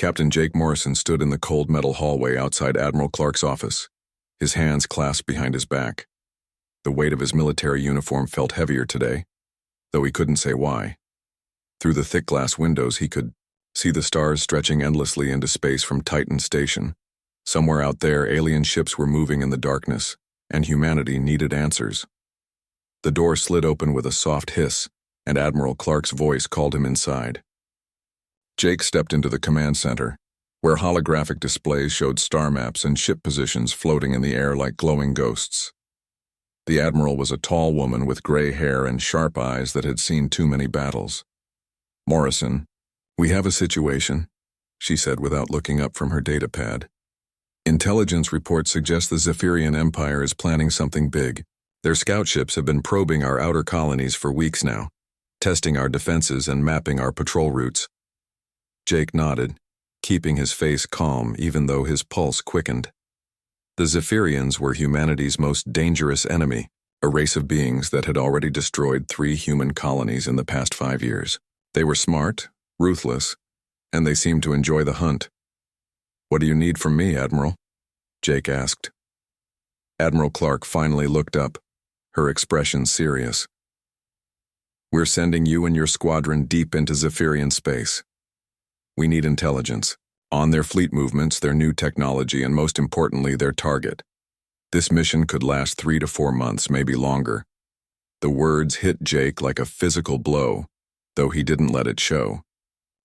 Captain Jake Morrison stood in the cold metal hallway outside Admiral Clark's office, his hands clasped behind his back. The weight of his military uniform felt heavier today, though he couldn't say why. Through the thick glass windows he could see the stars stretching endlessly into space from Titan Station. Somewhere out there, alien ships were moving in the darkness, and humanity needed answers. The door slid open with a soft hiss, and Admiral Clark's voice called him inside. Jake stepped into the command center, where holographic displays showed star maps and ship positions floating in the air like glowing ghosts. The Admiral was a tall woman with gray hair and sharp eyes that had seen too many battles. "Morrison, we have a situation," she said without looking up from her datapad. "Intelligence reports suggest the Zephyrian Empire is planning something big. Their scout ships have been probing our outer colonies for weeks now, testing our defenses and mapping our patrol routes." Jake nodded, keeping his face calm even though his pulse quickened. The Zephyrians were humanity's most dangerous enemy, a race of beings that had already destroyed 3 human colonies in the past 5 years. They were smart, ruthless, and they seemed to enjoy the hunt. "What do you need from me, Admiral?" Jake asked. Admiral Clark finally looked up, her expression serious. "We're sending you and your squadron deep into Zephyrian space. We need intelligence on their fleet movements, their new technology, and most importantly, their target. This mission could last 3 to 4 months, maybe longer." The words hit Jake like a physical blow, though he didn't let it show.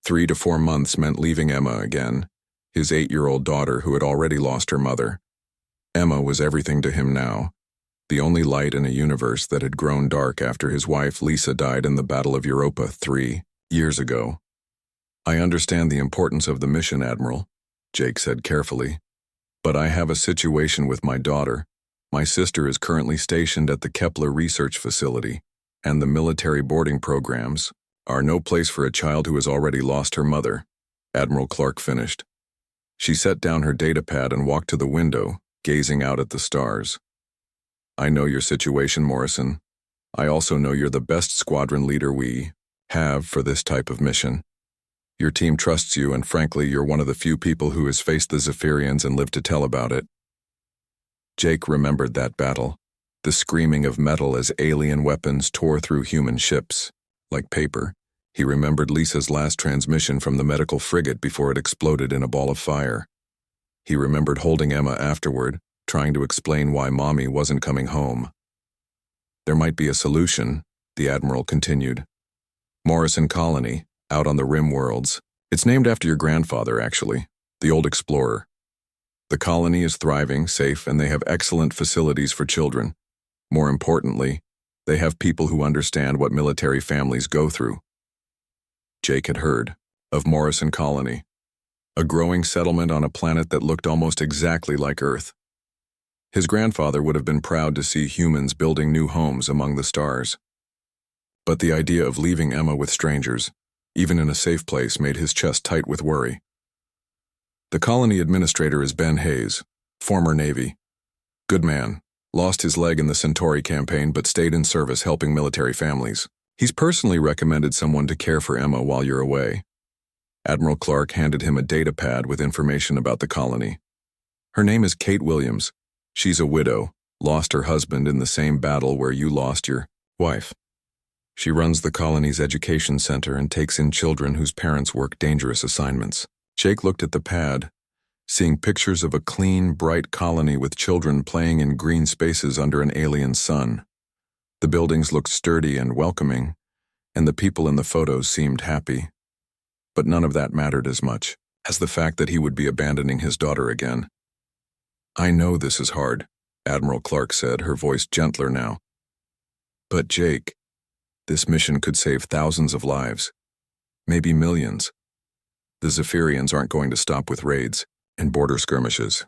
3 to 4 months meant leaving Emma again, his 8-year-old daughter who had already lost her mother. Emma was everything to him now, the only light in a universe that had grown dark after his wife Lisa died in the Battle of Europa 3 years ago. "I understand the importance of the mission, Admiral," Jake said carefully, "but I have a situation with my daughter. My sister is currently stationed at the Kepler Research Facility, and the military boarding programs are no place for a child who has already lost her mother," Admiral Clark finished. She set down her datapad and walked to the window, gazing out at the stars. "I know your situation, Morrison. I also know you're the best squadron leader we have for this type of mission. Your team trusts you, and frankly, you're one of the few people who has faced the Zephyrians and lived to tell about it." Jake remembered that battle, the screaming of metal as alien weapons tore through human ships, like paper. He remembered Lisa's last transmission from the medical frigate before it exploded in a ball of fire. He remembered holding Emma afterward, trying to explain why Mommy wasn't coming home. "There might be a solution," the Admiral continued. "Morrison Colony, out on the Rim Worlds. It's named after your grandfather, actually, the old explorer. The colony is thriving, safe, and they have excellent facilities for children. More importantly, they have people who understand what military families go through." Jake had heard of Morrison Colony, a growing settlement on a planet that looked almost exactly like Earth. His grandfather would have been proud to see humans building new homes among the stars. But the idea of leaving Emma with strangers, even in a safe place, made his chest tight with worry. "The colony administrator is Ben Hayes, former Navy. Good man, lost his leg in the Centauri campaign but stayed in service helping military families. He's personally recommended someone to care for Emma while you're away." Admiral Clark handed him a datapad with information about the colony. "Her name is Kate Williams. She's a widow, lost her husband in the same battle where you lost your wife. She runs the colony's education center and takes in children whose parents work dangerous assignments." Jake looked at the pad, seeing pictures of a clean, bright colony with children playing in green spaces under an alien sun. The buildings looked sturdy and welcoming, and the people in the photos seemed happy. But none of that mattered as much as the fact that he would be abandoning his daughter again. "I know this is hard," Admiral Clark said, her voice gentler now. "But Jake, this mission could save thousands of lives, maybe millions. The Zephyrians aren't going to stop with raids and border skirmishes.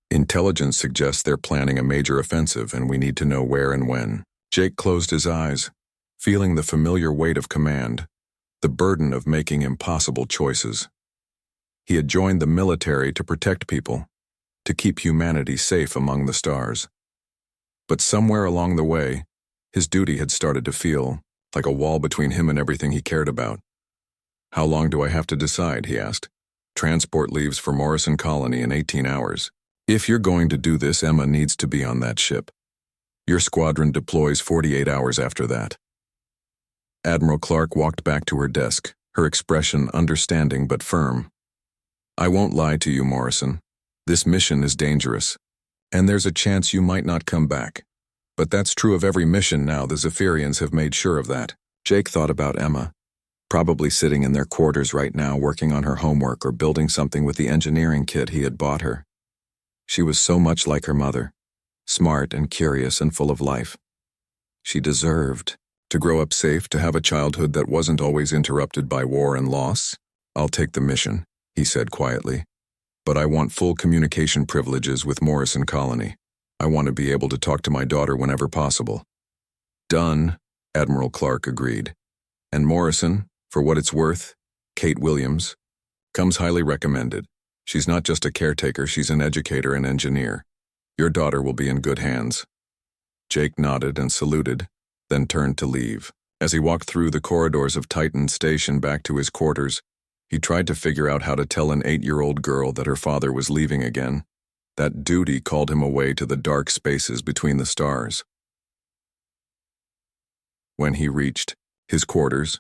Intelligence suggests they're planning a major offensive, and we need to know where and when." Jake closed his eyes, feeling the familiar weight of command, the burden of making impossible choices. He had joined the military to protect people, to keep humanity safe among the stars. But somewhere along the way, his duty had started to feel like a wall between him and everything he cared about. "How long do I have to decide?" he asked. Transport leaves for Morrison Colony in 18 hours. If you're going to do this, Emma needs to be on that ship. Your squadron deploys 48 hours after that. Admiral Clark walked back to her desk, her expression understanding but firm. I won't lie to you, Morrison. This mission is dangerous, and there's a chance you might not come back. But that's true of every mission now. The Zephyrians have made sure of that. Jake thought about Emma, probably sitting in their quarters right now working on her homework or building something with the engineering kit he had bought her. She was so much like her mother, smart and curious and full of life. She deserved to grow up safe, to have a childhood that wasn't always interrupted by war and loss. I'll take the mission, he said quietly. But I want full communication privileges with Morrison Colony. I want to be able to talk to my daughter whenever possible. Done, Admiral Clark agreed. And Morrison, for what it's worth, Kate Williams, comes highly recommended. She's not just a caretaker, she's an educator and engineer. Your daughter will be in good hands. Jake nodded and saluted, then turned to leave. As he walked through the corridors of Titan Station back to his quarters, he tried to figure out how to tell an 8-year-old girl that her father was leaving again. That duty called him away to the dark spaces between the stars. When he reached his quarters,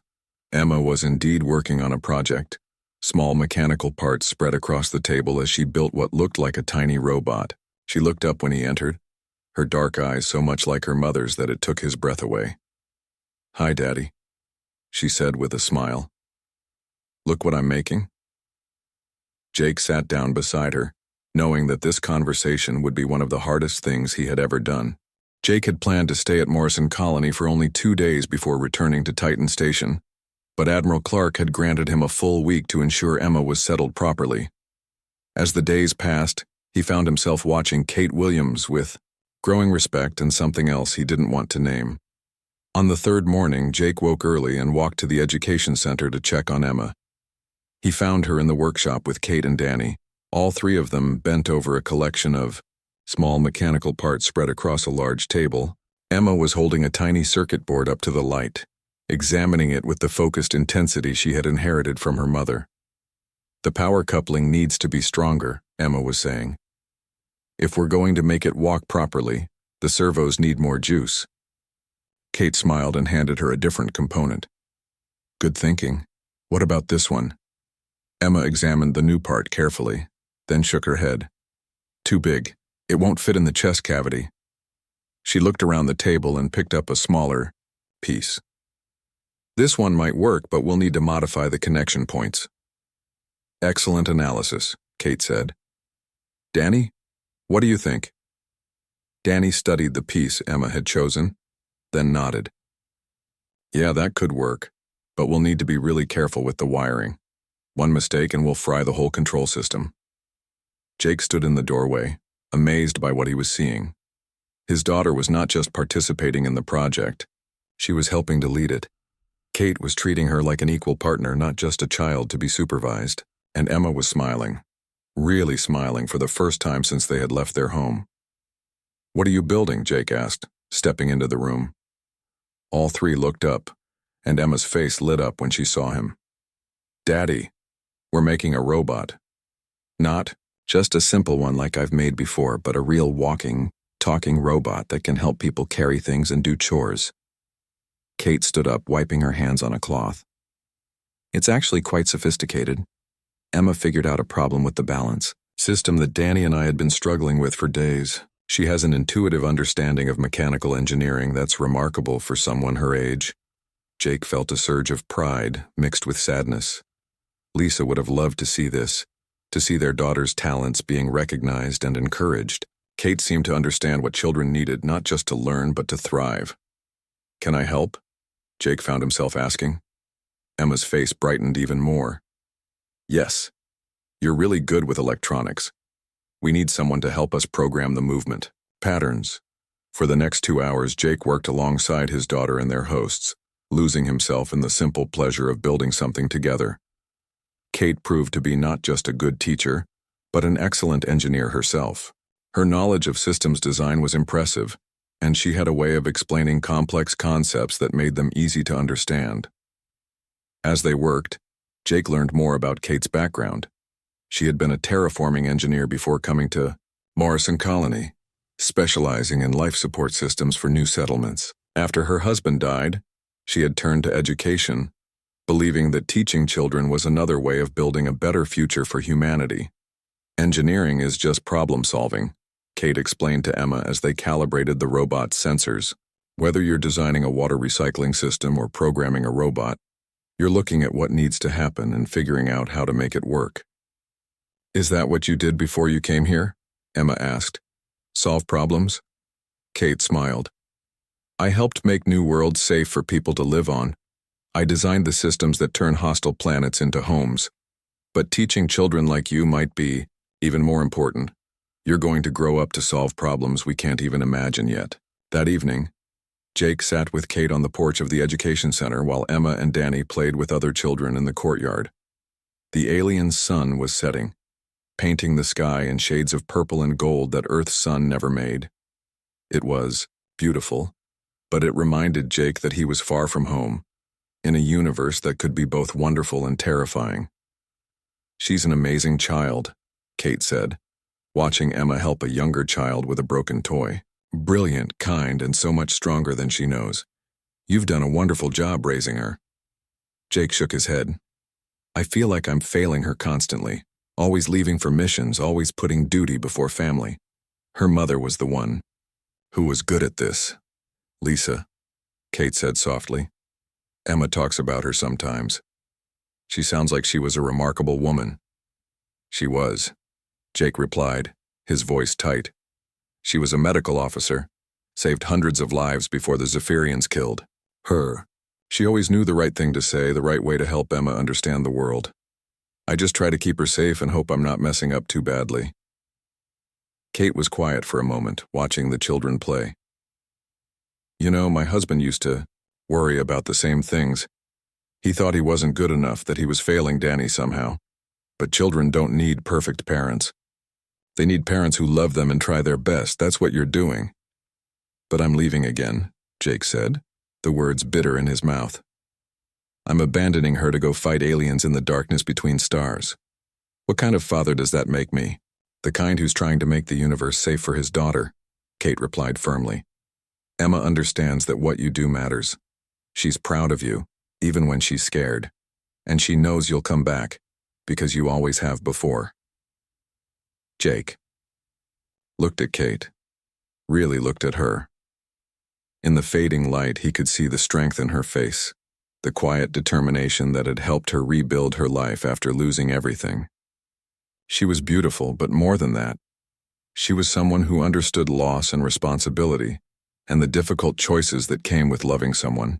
Emma was indeed working on a project. Small mechanical parts spread across the table as she built what looked like a tiny robot. She looked up when he entered, her dark eyes so much like her mother's that it took his breath away. Hi, Daddy, she said with a smile. Look what I'm making. Jake sat down beside her, knowing that this conversation would be one of the hardest things he had ever done. Jake had planned to stay at Morrison Colony for only 2 days before returning to Titan Station, but Admiral Clark had granted him a full week to ensure Emma was settled properly. As the days passed, he found himself watching Kate Williams with growing respect and something else he didn't want to name. On the third morning, Jake woke early and walked to the education center to check on Emma. He found her in the workshop with Kate and Danny, all three of them bent over a collection of small mechanical parts spread across a large table. Emma was holding a tiny circuit board up to the light, examining it with the focused intensity she had inherited from her mother. The power coupling needs to be stronger, Emma was saying. If we're going to make it walk properly, the servos need more juice. Kate smiled and handed her a different component. Good thinking. What about this one? Emma examined the new part carefully, then shook her head. Too big. It won't fit in the chest cavity. She looked around the table and picked up a smaller piece. This one might work, but we'll need to modify the connection points. Excellent analysis, Kate said. Danny, what do you think? Danny studied the piece Emma had chosen, then nodded. Yeah, that could work, but we'll need to be really careful with the wiring. One mistake and we'll fry the whole control system. Jake stood in the doorway, amazed by what he was seeing. His daughter was not just participating in the project, she was helping to lead it. Kate was treating her like an equal partner, not just a child to be supervised, and Emma was smiling, really smiling for the first time since they had left their home. What are you building? Jake asked, stepping into the room. All three looked up, and Emma's face lit up when she saw him. Daddy, we're making a robot. Not just a simple one like I've made before, but a real walking, talking robot that can help people carry things and do chores. Kate stood up, wiping her hands on a cloth. It's actually quite sophisticated. Emma figured out a problem with the balance system that Danny and I had been struggling with for days. She has an intuitive understanding of mechanical engineering that's remarkable for someone her age. Jake felt a surge of pride mixed with sadness. Lisa would have loved to see this, to see their daughter's talents being recognized and encouraged. Kate seemed to understand what children needed, not just to learn, but to thrive. Can I help? Jake found himself asking. Emma's face brightened even more. Yes. You're really good with electronics. We need someone to help us program the movement patterns. For the next 2 hours, Jake worked alongside his daughter and their hosts, losing himself in the simple pleasure of building something together. Kate proved to be not just a good teacher, but an excellent engineer herself. Her knowledge of systems design was impressive, and she had a way of explaining complex concepts that made them easy to understand. As they worked, Jake learned more about Kate's background. She had been a terraforming engineer before coming to Morrison Colony, specializing in life support systems for new settlements. After her husband died, she had turned to education, believing that teaching children was another way of building a better future for humanity. Engineering is just problem solving, Kate explained to Emma as they calibrated the robot's sensors. Whether you're designing a water recycling system or programming a robot, you're looking at what needs to happen and figuring out how to make it work. Is that what you did before you came here? Emma asked. Solve problems? Kate smiled. I helped make new worlds safe for people to live on. I designed the systems that turn hostile planets into homes. But teaching children like you might be even more important. You're going to grow up to solve problems we can't even imagine yet. That evening, Jake sat with Kate on the porch of the education center while Emma and Danny played with other children in the courtyard. The alien sun was setting, painting the sky in shades of purple and gold that Earth's sun never made. It was beautiful, but it reminded Jake that he was far from home, in a universe that could be both wonderful and terrifying. She's an amazing child, Kate said, watching Emma help a younger child with a broken toy. Brilliant, kind, and so much stronger than she knows. You've done a wonderful job raising her. Jake shook his head. I feel like I'm failing her constantly, always leaving for missions, always putting duty before family. Her mother was the one who was good at this. Lisa, Kate said softly. Emma talks about her sometimes. She sounds like she was a remarkable woman. She was, Jake replied, his voice tight. She was a medical officer, saved hundreds of lives before the Zephyrians killed her. She always knew the right thing to say, the right way to help Emma understand the world. I just try to keep her safe and hope I'm not messing up too badly. Kate was quiet for a moment, watching the children play. You know, my husband used to worry about the same things. He thought he wasn't good enough, that he was failing Danny somehow. But children don't need perfect parents. They need parents who love them and try their best. That's what you're doing. But I'm leaving again, Jake said, the words bitter in his mouth. I'm abandoning her to go fight aliens in the darkness between stars. What kind of father does that make me? The kind who's trying to make the universe safe for his daughter, Kate replied firmly. Emma understands that what you do matters. She's proud of you, even when she's scared. And she knows you'll come back, because you always have before. Jake looked at Kate, really looked at her. In the fading light, he could see the strength in her face, the quiet determination that had helped her rebuild her life after losing everything. She was beautiful, but more than that, she was someone who understood loss and responsibility and the difficult choices that came with loving someone.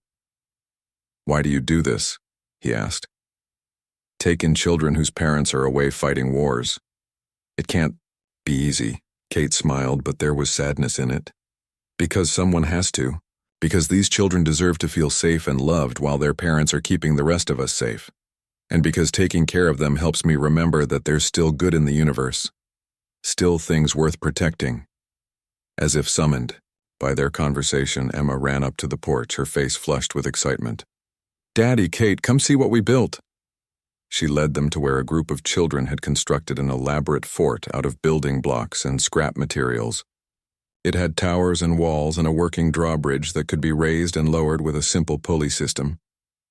Why do you do this? He asked. Take in children whose parents are away fighting wars. It can't be easy, Kate smiled, but there was sadness in it. Because someone has to. Because these children deserve to feel safe and loved while their parents are keeping the rest of us safe. And because taking care of them helps me remember that there's still good in the universe. Still things worth protecting. As if summoned by their conversation, Emma ran up to the porch, her face flushed with excitement. Daddy, Kate, come see what we built. She led them to where a group of children had constructed an elaborate fort out of building blocks and scrap materials. It had towers and walls and a working drawbridge that could be raised and lowered with a simple pulley system.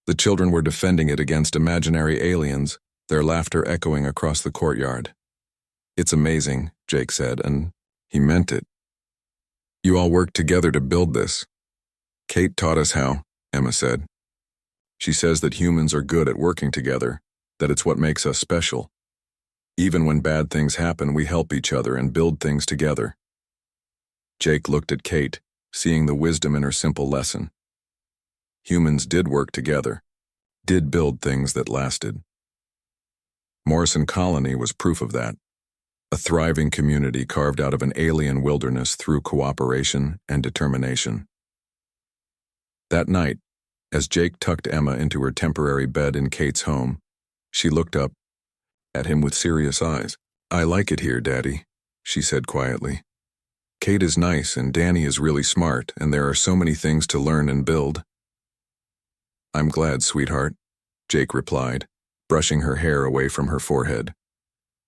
The children were defending it against imaginary aliens, their laughter echoing across the courtyard. It's amazing, Jake said, and he meant it. You all worked together to build this. Kate taught us how, Emma said. She says that humans are good at working together, that it's what makes us special. Even when bad things happen, we help each other and build things together. Jake looked at Kate, seeing the wisdom in her simple lesson. Humans did work together, did build things that lasted. Morrison Colony was proof of that. A thriving community carved out of an alien wilderness through cooperation and determination. That night, as Jake tucked Emma into her temporary bed in Kate's home, she looked up at him with serious eyes. I like it here, Daddy, she said quietly. Kate is nice and Danny is really smart, and there are so many things to learn and build. I'm glad, sweetheart, Jake replied, brushing her hair away from her forehead.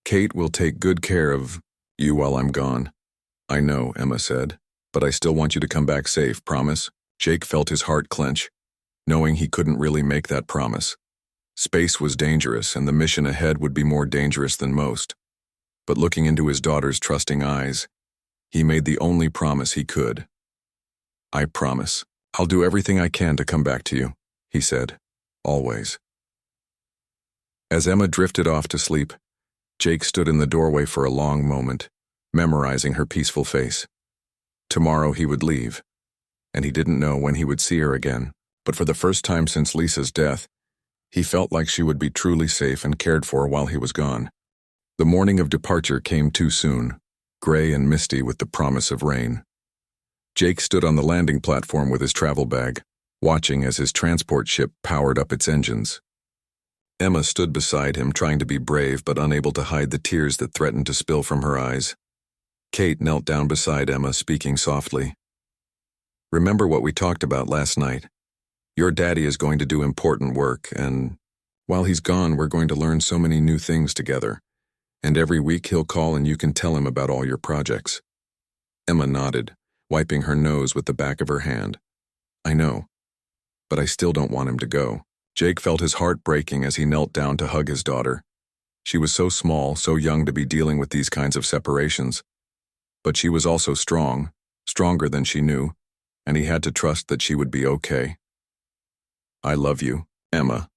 Kate will take good care of you while I'm gone. I know, Emma said, but I still want you to come back safe, promise? Jake felt his heart clench, knowing he couldn't really make that promise. Space was dangerous, and the mission ahead would be more dangerous than most. But looking into his daughter's trusting eyes, he made the only promise he could. I promise. I'll do everything I can to come back to you, he said. Always. As Emma drifted off to sleep, Jake stood in the doorway for a long moment, memorizing her peaceful face. Tomorrow he would leave, and he didn't know when he would see her again, but for the first time since Lisa's death, he felt like she would be truly safe and cared for while he was gone. The morning of departure came too soon, gray and misty with the promise of rain. Jake stood on the landing platform with his travel bag, watching as his transport ship powered up its engines. Emma stood beside him, trying to be brave but unable to hide the tears that threatened to spill from her eyes. Kate knelt down beside Emma, speaking softly. Remember what we talked about last night. Your daddy is going to do important work, and while he's gone, we're going to learn so many new things together. And every week he'll call and you can tell him about all your projects. Emma nodded, wiping her nose with the back of her hand. I know, but I still don't want him to go. Jake felt his heart breaking as he knelt down to hug his daughter. She was so small, so young to be dealing with these kinds of separations. But she was also strong, stronger than she knew, and he had to trust that she would be okay. I love you, Emma,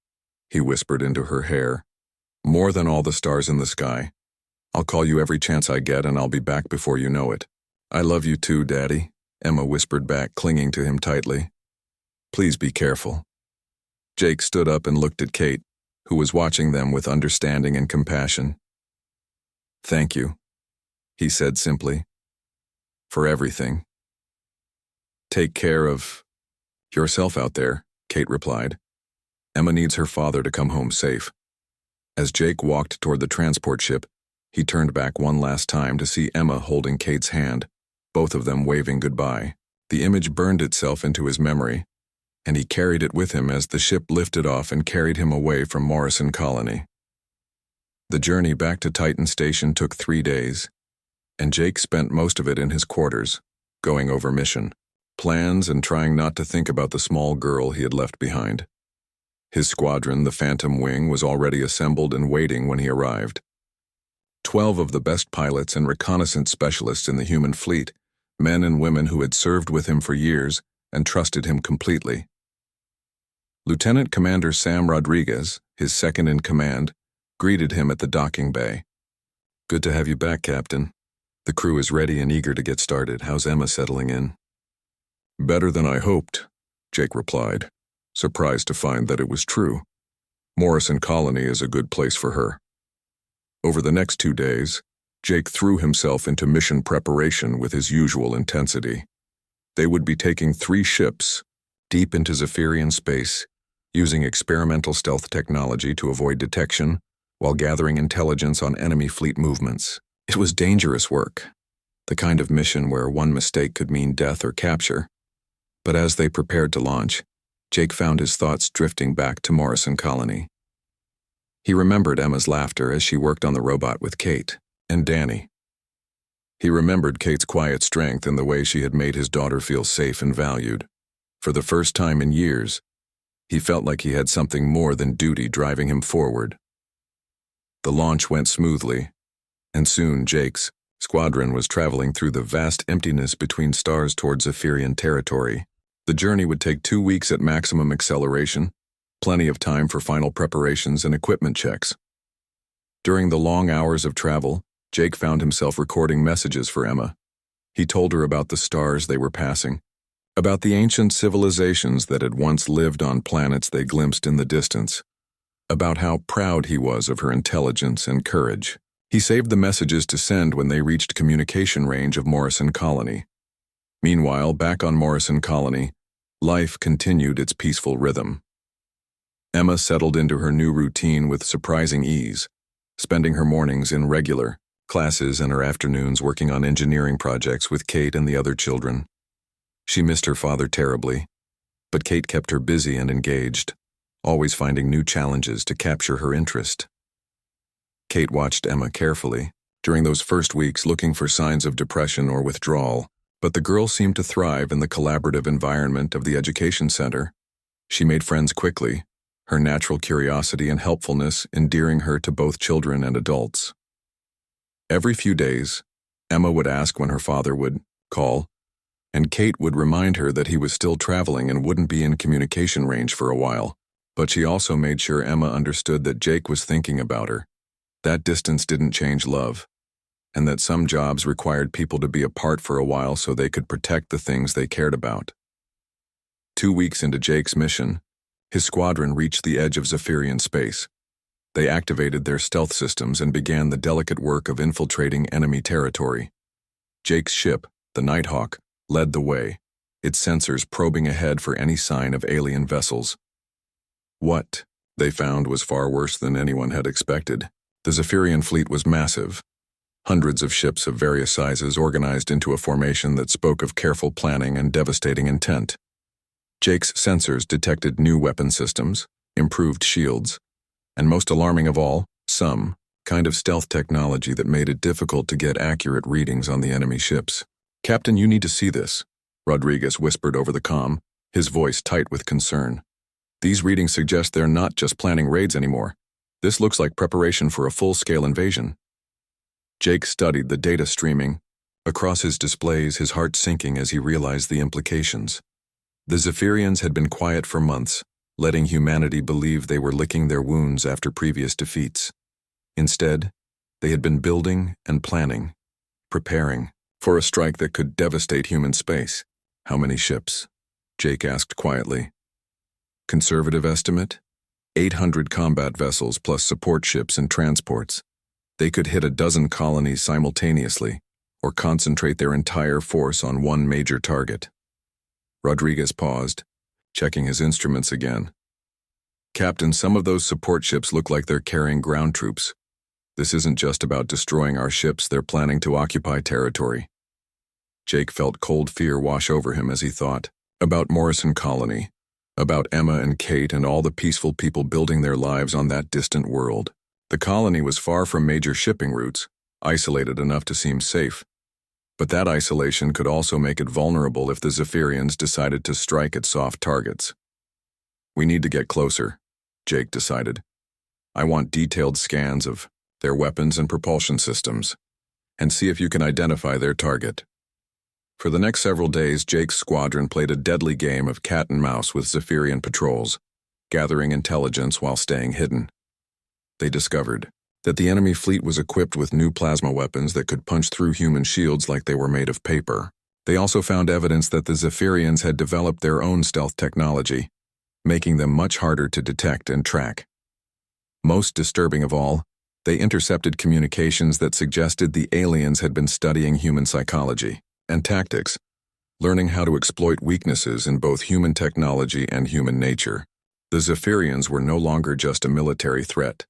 he whispered into her hair. More than all the stars in the sky. I'll call you every chance I get, and I'll be back before you know it. I love you too, Daddy, Emma whispered back, clinging to him tightly. Please be careful. Jake stood up and looked at Kate, who was watching them with understanding and compassion. Thank you, he said simply, for everything. Take care of yourself out there, Kate replied. Emma needs her father to come home safe. As Jake walked toward the transport ship, he turned back one last time to see Emma holding Kate's hand, both of them waving goodbye. The image burned itself into his memory, and he carried it with him as the ship lifted off and carried him away from Morrison Colony. The journey back to Titan Station took 3 days, and Jake spent most of it in his quarters, going over mission, plans, and trying not to think about the small girl he had left behind. His squadron, the Phantom Wing, was already assembled and waiting when he arrived. 12 of the best pilots and reconnaissance specialists in the human fleet, men and women who had served with him for years and trusted him completely. Lieutenant Commander Sam Rodriguez, his second in command, greeted him at the docking bay. Good to have you back, Captain. The crew is ready and eager to get started. How's Emma settling in? Better than I hoped, Jake replied, surprised to find that it was true. Morrison Colony is a good place for her. Over the next 2 days, Jake threw himself into mission preparation with his usual intensity. They would be taking 3 ships deep into Zephyrian space, using experimental stealth technology to avoid detection while gathering intelligence on enemy fleet movements. It was dangerous work, the kind of mission where one mistake could mean death or capture. But as they prepared to launch, Jake found his thoughts drifting back to Morrison Colony. He remembered Emma's laughter as she worked on the robot with Kate and Danny. He remembered Kate's quiet strength and the way she had made his daughter feel safe and valued. For the first time in years, he felt like he had something more than duty driving him forward. The launch went smoothly, and soon Jake's squadron was traveling through the vast emptiness between stars towards Zephyrian territory. The journey would take 2 weeks at maximum acceleration, plenty of time for final preparations and equipment checks. During the long hours of travel, Jake found himself recording messages for Emma. He told her about the stars they were passing, about the ancient civilizations that had once lived on planets they glimpsed in the distance, about how proud he was of her intelligence and courage. He saved the messages to send when they reached communication range of Morrison Colony. Meanwhile, back on Morrison Colony, life continued its peaceful rhythm. Emma settled into her new routine with surprising ease, spending her mornings in regular classes and her afternoons working on engineering projects with Kate and the other children. She missed her father terribly, but Kate kept her busy and engaged, always finding new challenges to capture her interest. Kate watched Emma carefully, during those first weeks looking for signs of depression or withdrawal, but the girl seemed to thrive in the collaborative environment of the education center. She made friends quickly, her natural curiosity and helpfulness endearing her to both children and adults. Every few days, Emma would ask when her father would call, and Kate would remind her that he was still traveling and wouldn't be in communication range for a while, but she also made sure Emma understood that Jake was thinking about her. That distance didn't change love, and that some jobs required people to be apart for a while so they could protect the things they cared about. 2 weeks into Jake's mission, his squadron reached the edge of Zephyrian space. They activated their stealth systems and began the delicate work of infiltrating enemy territory. Jake's ship, the Nighthawk, led the way, its sensors probing ahead for any sign of alien vessels. What they found was far worse than anyone had expected. The Zephyrian fleet was massive. Hundreds of ships of various sizes organized into a formation that spoke of careful planning and devastating intent. Jake's sensors detected new weapon systems, improved shields, and most alarming of all, some kind of stealth technology that made it difficult to get accurate readings on the enemy ships. "Captain, you need to see this," Rodriguez whispered over the comm, his voice tight with concern. "These readings suggest they're not just planning raids anymore. This looks like preparation for a full-scale invasion." Jake studied the data streaming across his displays, his heart sinking as he realized the implications. The Zephyrians had been quiet for months, letting humanity believe they were licking their wounds after previous defeats. Instead, they had been building and planning, preparing for a strike that could devastate human space. "How many ships?" Jake asked quietly. "Conservative estimate? 800 combat vessels plus support ships and transports. They could hit a dozen colonies simultaneously, or concentrate their entire force on one major target." Rodriguez paused, checking his instruments again. "Captain, some of those support ships look like they're carrying ground troops. This isn't just about destroying our ships, they're planning to occupy territory." Jake felt cold fear wash over him as he thought about Morrison Colony, about Emma and Kate and all the peaceful people building their lives on that distant world. The colony was far from major shipping routes, isolated enough to seem safe. But that isolation could also make it vulnerable if the Zephyrians decided to strike at soft targets. "We need to get closer," Jake decided. "I want detailed scans of their weapons and propulsion systems, and see if you can identify their target." For the next several days, Jake's squadron played a deadly game of cat and mouse with Zephyrian patrols, gathering intelligence while staying hidden. They discovered that the enemy fleet was equipped with new plasma weapons that could punch through human shields like they were made of paper. They also found evidence that the Zephyrians had developed their own stealth technology, making them much harder to detect and track. Most disturbing of all, they intercepted communications that suggested the aliens had been studying human psychology and tactics, learning how to exploit weaknesses in both human technology and human nature. The Zephyrians were no longer just a military threat.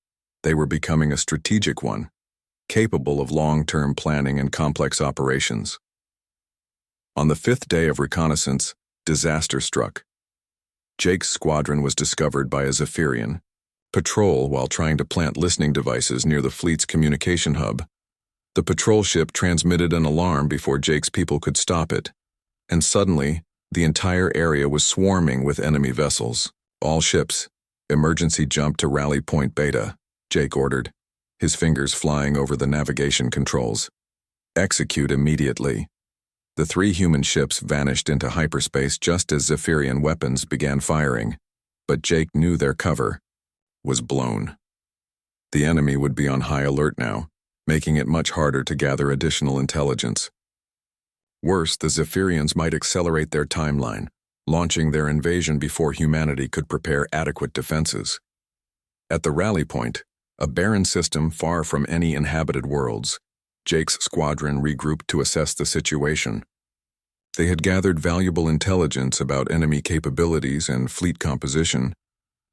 They were becoming a strategic one, capable of long-term planning and complex operations. On the 5th day of reconnaissance, disaster struck. Jake's squadron was discovered by a Zephyrian patrol while trying to plant listening devices near the fleet's communication hub. The patrol ship transmitted an alarm before Jake's people could stop it, and suddenly, the entire area was swarming with enemy vessels. "All ships, emergency jump to rally point Beta," Jake ordered, his fingers flying over the navigation controls. "Execute immediately." The 3 human ships vanished into hyperspace just as Zephyrian weapons began firing, but Jake knew their cover was blown. The enemy would be on high alert now, making it much harder to gather additional intelligence. Worse, the Zephyrians might accelerate their timeline, launching their invasion before humanity could prepare adequate defenses. At the rally point, a barren system far from any inhabited worlds, Jake's squadron regrouped to assess the situation. They had gathered valuable intelligence about enemy capabilities and fleet composition,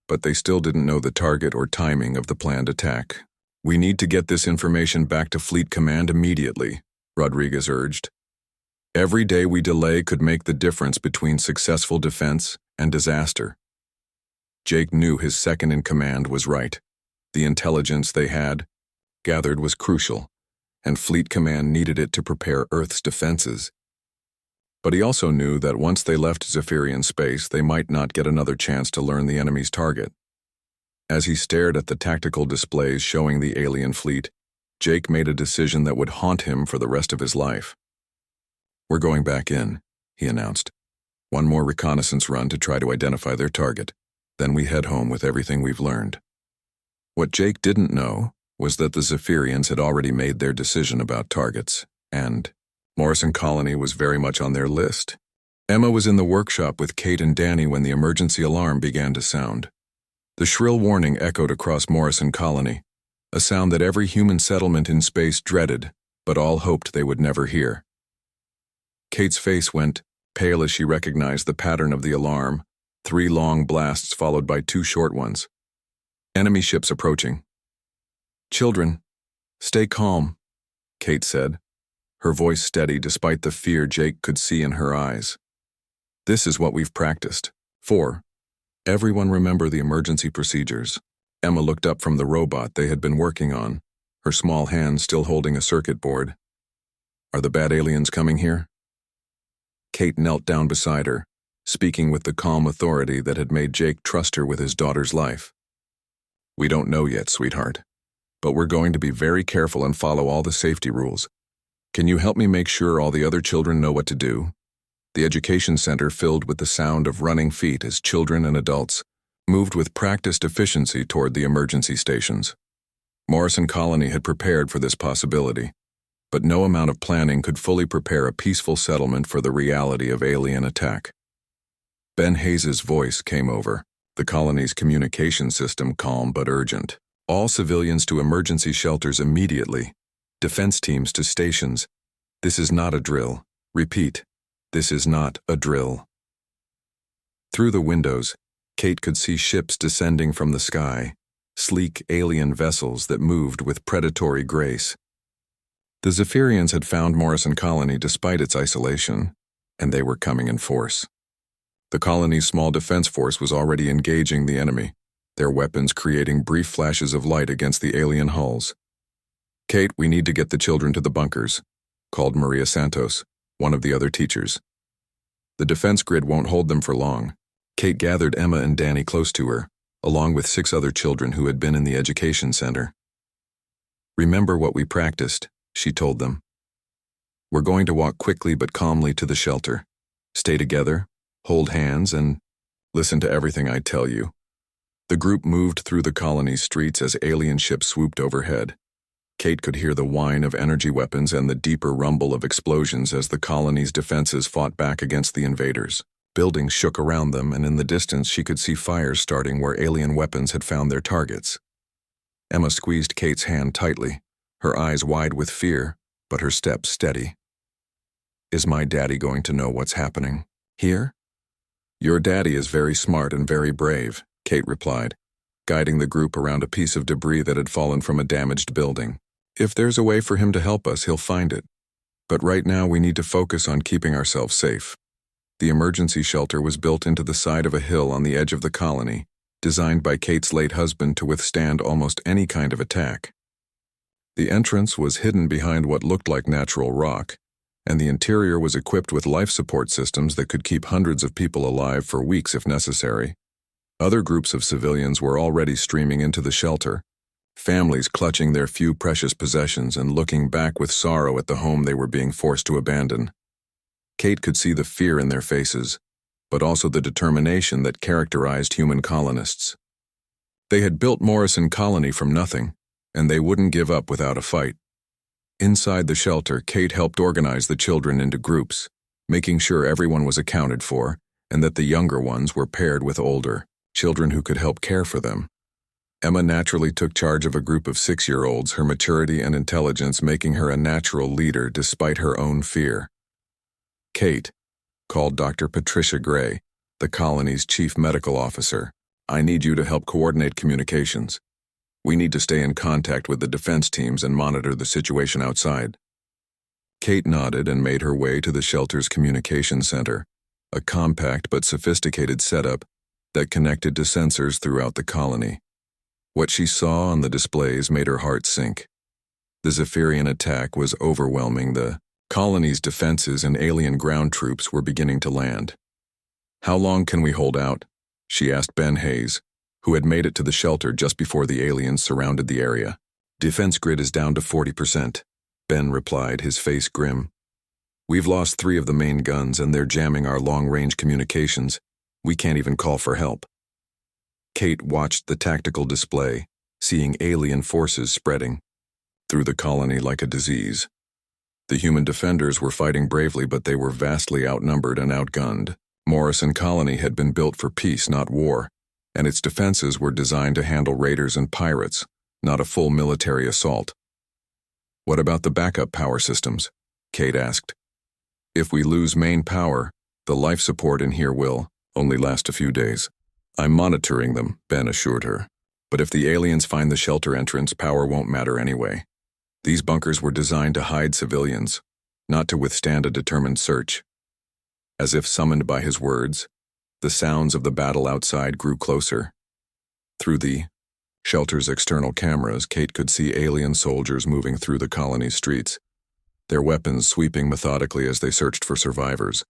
but they still didn't know the target or timing of the planned attack. "We need to get this information back to Fleet Command immediately," Rodriguez urged. "Every day we delay could make the difference between successful defense and disaster." Jake knew his second-in-command was right. The intelligence they had gathered was crucial, and Fleet Command needed it to prepare Earth's defenses. But he also knew that once they left Zephyrian space, they might not get another chance to learn the enemy's target. As he stared at the tactical displays showing the alien fleet, Jake made a decision that would haunt him for the rest of his life. "We're going back in," he announced. "One more reconnaissance run to try to identify their target. Then we head home with everything we've learned." What Jake didn't know was that the Zephyrians had already made their decision about targets, and Morrison Colony was very much on their list. Emma was in the workshop with Kate and Danny when the emergency alarm began to sound. The shrill warning echoed across Morrison Colony, a sound that every human settlement in space dreaded, but all hoped they would never hear. Kate's face went pale as she recognized the pattern of the alarm, 3 long blasts followed by 2 short ones. "Enemy ships approaching." "Children, stay calm," Kate said, her voice steady despite the fear Jake could see in her eyes. "This is what we've practiced. 4. Everyone remember the emergency procedures." Emma looked up from the robot they had been working on, her small hand still holding a circuit board. "Are the bad aliens coming here?" Kate knelt down beside her, speaking with the calm authority that had made Jake trust her with his daughter's life. "We don't know yet, sweetheart, but we're going to be very careful and follow all the safety rules. Can you help me make sure all the other children know what to do?" The education center filled with the sound of running feet as children and adults moved with practiced efficiency toward the emergency stations. Morrison Colony had prepared for this possibility, but no amount of planning could fully prepare a peaceful settlement for the reality of alien attack. Ben Hayes' voice came over, the colony's communication system calm but urgent. "All civilians to emergency shelters immediately. Defense teams to stations. This is not a drill. Repeat, this is not a drill." Through the windows, Kate could see ships descending from the sky, sleek alien vessels that moved with predatory grace. The Zephyrians had found Morrison Colony despite its isolation, and they were coming in force. The colony's small defense force was already engaging the enemy, their weapons creating brief flashes of light against the alien hulls. "Kate, we need to get the children to the bunkers," called Maria Santos, one of the other teachers. "The defense grid won't hold them for long." Kate gathered Emma and Danny close to her, along with 6 other children who had been in the education center. "Remember what we practiced," she told them. "We're going to walk quickly but calmly to the shelter. Stay together, hold hands, and listen to everything I tell you." The group moved through the colony's streets as alien ships swooped overhead. Kate could hear the whine of energy weapons and the deeper rumble of explosions as the colony's defenses fought back against the invaders. Buildings shook around them, and in the distance she could see fires starting where alien weapons had found their targets. Emma squeezed Kate's hand tightly, her eyes wide with fear, but her steps steady. "Is my daddy going to know what's happening here?" "Your daddy is very smart and very brave," Kate replied, guiding the group around a piece of debris that had fallen from a damaged building. "If there's a way for him to help us, he'll find it. But right now we need to focus on keeping ourselves safe." The emergency shelter was built into the side of a hill on the edge of the colony, designed by Kate's late husband to withstand almost any kind of attack. The entrance was hidden behind what looked like natural rock, and the interior was equipped with life support systems that could keep hundreds of people alive for weeks if necessary. Other groups of civilians were already streaming into the shelter, families clutching their few precious possessions and looking back with sorrow at the home they were being forced to abandon. Kate could see the fear in their faces, but also the determination that characterized human colonists. They had built Morrison Colony from nothing, and they wouldn't give up without a fight. Inside the shelter, Kate helped organize the children into groups, making sure everyone was accounted for and that the younger ones were paired with older children who could help care for them. Emma naturally took charge of a group of 6-year-olds, her maturity and intelligence making her a natural leader despite her own fear. Kate called Dr. Patricia Gray, the colony's chief medical officer. "I need you to help coordinate communications. We need to stay in contact with the defense teams and monitor the situation outside." Kate nodded and made her way to the shelter's communication center, a compact but sophisticated setup that connected to sensors throughout the colony. What she saw on the displays made her heart sink. The Zephyrian attack was overwhelming. The colony's defenses and alien ground troops were beginning to land. "How long can we hold out?" she asked Ben Hayes, who had made it to the shelter just before the aliens surrounded the area. "Defense grid is down to 40%, Ben replied, his face grim. "We've lost 3 of the main guns and they're jamming our long-range communications. We can't even call for help." Kate watched the tactical display, seeing alien forces spreading through the colony like a disease. The human defenders were fighting bravely, but they were vastly outnumbered and outgunned. Morrison Colony had been built for peace, not war, and its defenses were designed to handle raiders and pirates, not a full military assault. "What about the backup power systems?" Kate asked. "If we lose main power, the life support in here will only last a few days." "I'm monitoring them," Ben assured her. "But if the aliens find the shelter entrance, power won't matter anyway. These bunkers were designed to hide civilians, not to withstand a determined search." As if summoned by his words, the sounds of the battle outside grew closer. Through the shelter's external cameras, Kate could see alien soldiers moving through the colony's streets, their weapons sweeping methodically as they searched for survivors.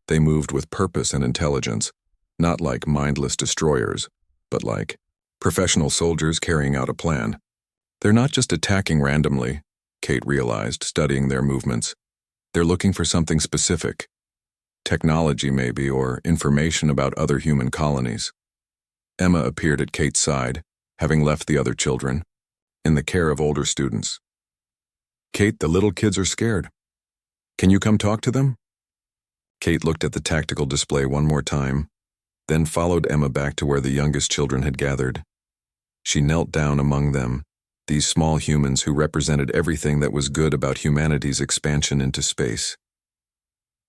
They moved with purpose and intelligence, not like mindless destroyers, but like professional soldiers carrying out a plan. "They're not just attacking randomly," Kate realized, studying their movements. "They're looking for something specific. Technology, maybe, or information about other human colonies." Emma appeared at Kate's side, having left the other children, in the care of older students. "Kate, the little kids are scared. Can you come talk to them?" Kate looked at the tactical display one more time, then followed Emma back to where the youngest children had gathered. She knelt down among them, these small humans who represented everything that was good about humanity's expansion into space.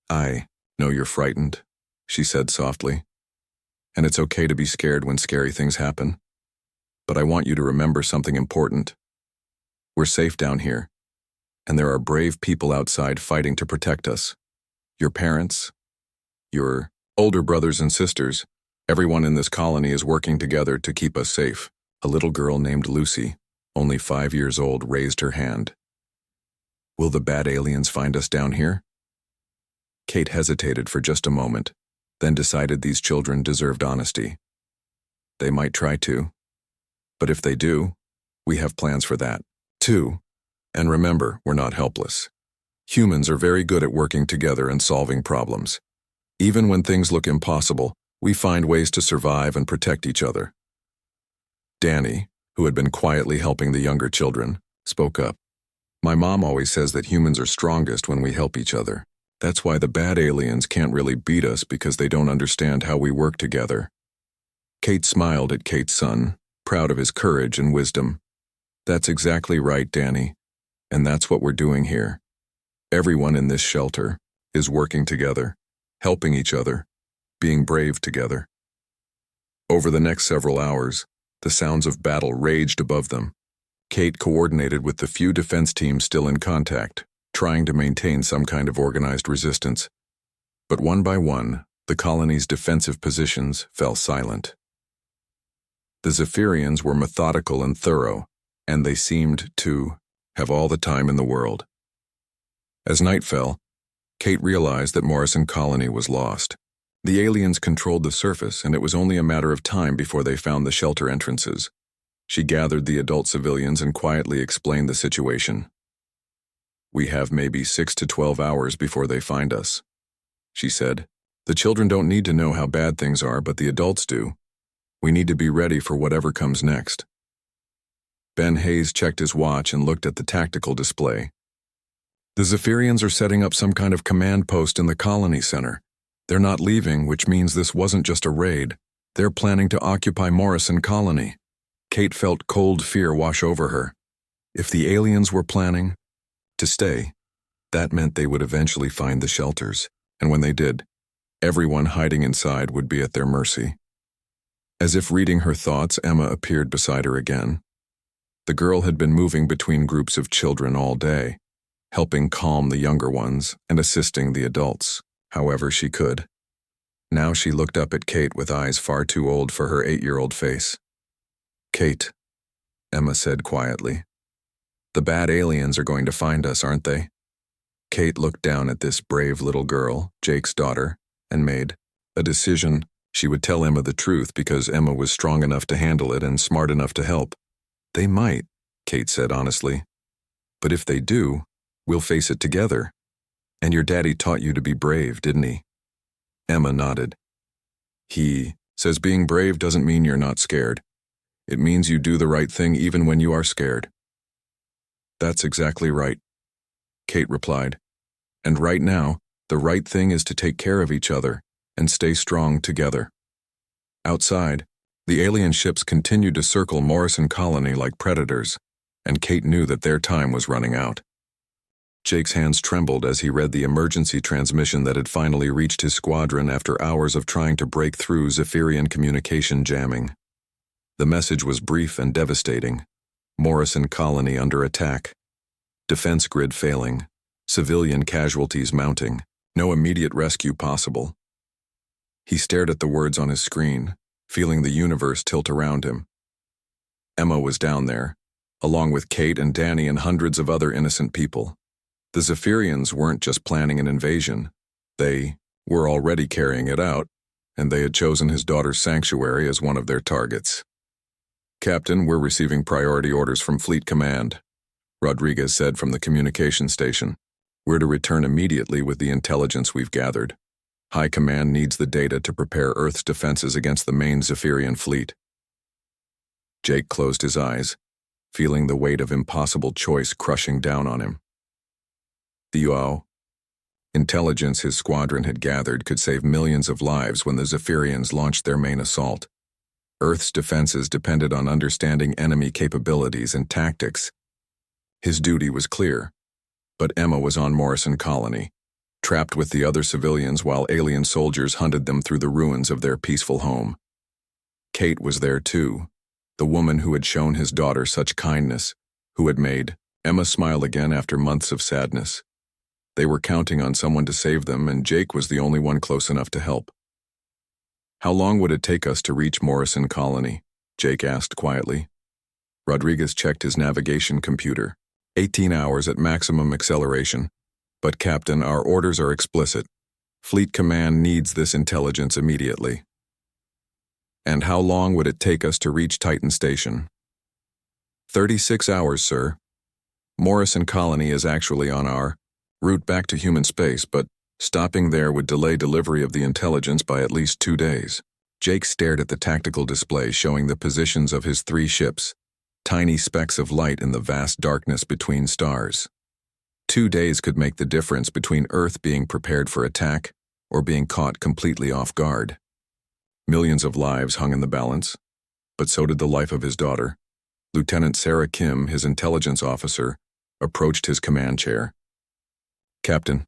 "I know you're frightened," she said softly, "and it's okay to be scared when scary things happen. But I want you to remember something important. We're safe down here, and there are brave people outside fighting to protect us. Your parents, your older brothers and sisters, everyone in this colony is working together to keep us safe." A little girl named Lucy, only 5 years old, raised her hand. "Will the bad aliens find us down here?" Kate hesitated for just a moment, then decided these children deserved honesty. "They might try to, but if they do, we have plans for that, too. And remember, we're not helpless. Humans are very good at working together and solving problems. Even when things look impossible, we find ways to survive and protect each other." Danny, who had been quietly helping the younger children, spoke up. "My mom always says that humans are strongest when we help each other. That's why the bad aliens can't really beat us, because they don't understand how we work together." Kate smiled at Kate's son, proud of his courage and wisdom. "That's exactly right, Danny, and that's what we're doing here. Everyone in this shelter is working together, helping each other, being brave together." Over the next several hours, the sounds of battle raged above them. Kate coordinated with the few defense teams still in contact, trying to maintain some kind of organized resistance. But one by one, the colony's defensive positions fell silent. The Zephyrians were methodical and thorough, and they seemed to have all the time in the world. As night fell, Kate realized that Morrison Colony was lost. The aliens controlled the surface, and it was only a matter of time before they found the shelter entrances. She gathered the adult civilians and quietly explained the situation. "We have maybe 6 to 12 hours before they find us," she said. "The children don't need to know how bad things are, but the adults do. We need to be ready for whatever comes next." Ben Hayes checked his watch and looked at the tactical display. "The Zephyrians are setting up some kind of command post in the colony center. They're not leaving, which means this wasn't just a raid. They're planning to occupy Morrison Colony." Kate felt cold fear wash over her. If the aliens were planning to stay, that meant they would eventually find the shelters, and when they did, everyone hiding inside would be at their mercy. As if reading her thoughts, Emma appeared beside her again. The girl had been moving between groups of children all day, helping calm the younger ones and assisting the adults however she could. Now she looked up at Kate with eyes far too old for her 8-year-old face. "Kate," Emma said quietly, The bad aliens are going to find us, aren't they? Kate looked down at this brave little girl, Jake's daughter, and made a decision. She would tell Emma the truth because Emma was strong enough to handle it and smart enough to help. They might, Kate said honestly. But if they do, we'll face it together. And your daddy taught you to be brave, didn't he? Emma nodded. He says being brave doesn't mean you're not scared. It means you do the right thing even when you are scared. That's exactly right, Kate replied. And right now, the right thing is to take care of each other and stay strong together. Outside, the alien ships continued to circle Morrison Colony like predators, and Kate knew that their time was running out. Jake's hands trembled as he read the emergency transmission that had finally reached his squadron after hours of trying to break through Zephyrian communication jamming. The message was brief and devastating. Morrison Colony under attack. Defense grid failing. Civilian casualties mounting. No immediate rescue possible. He stared at the words on his screen, feeling the universe tilt around him. Emma was down there, along with Kate and Danny and hundreds of other innocent people. The Zephyrians weren't just planning an invasion. They were already carrying it out, and they had chosen his daughter's sanctuary as one of their targets. Captain, we're receiving priority orders from Fleet Command, Rodriguez said from the communication station. We're to return immediately with the intelligence we've gathered. High Command needs the data to prepare Earth's defenses against the main Zephyrian fleet. Jake closed his eyes, feeling the weight of impossible choice crushing down on him. The intelligence his squadron had gathered could save millions of lives when the Zephyrians launched their main assault. Earth's defenses depended on understanding enemy capabilities and tactics. His duty was clear, but Emma was on Morrison Colony, trapped with the other civilians while alien soldiers hunted them through the ruins of their peaceful home. Kate was there too, the woman who had shown his daughter such kindness, who had made Emma smile again after months of sadness. They were counting on someone to save them, and Jake was the only one close enough to help. How long would it take us to reach Morrison Colony? Jake asked quietly. Rodriguez checked his navigation computer. 18 hours at maximum acceleration. But Captain, our orders are explicit. Fleet Command needs this intelligence immediately. And how long would it take us to reach Titan Station? 36 hours, sir. Morrison Colony is actually on our route back to human space, but stopping there would delay delivery of the intelligence by at least 2 days. Jake stared at the tactical display showing the positions of his 3 ships, tiny specks of light in the vast darkness between stars. 2 days could make the difference between Earth being prepared for attack or being caught completely off guard. Millions of lives hung in the balance, but so did the life of his daughter. Lieutenant Sarah Kim, his intelligence officer, approached his command chair. Captain,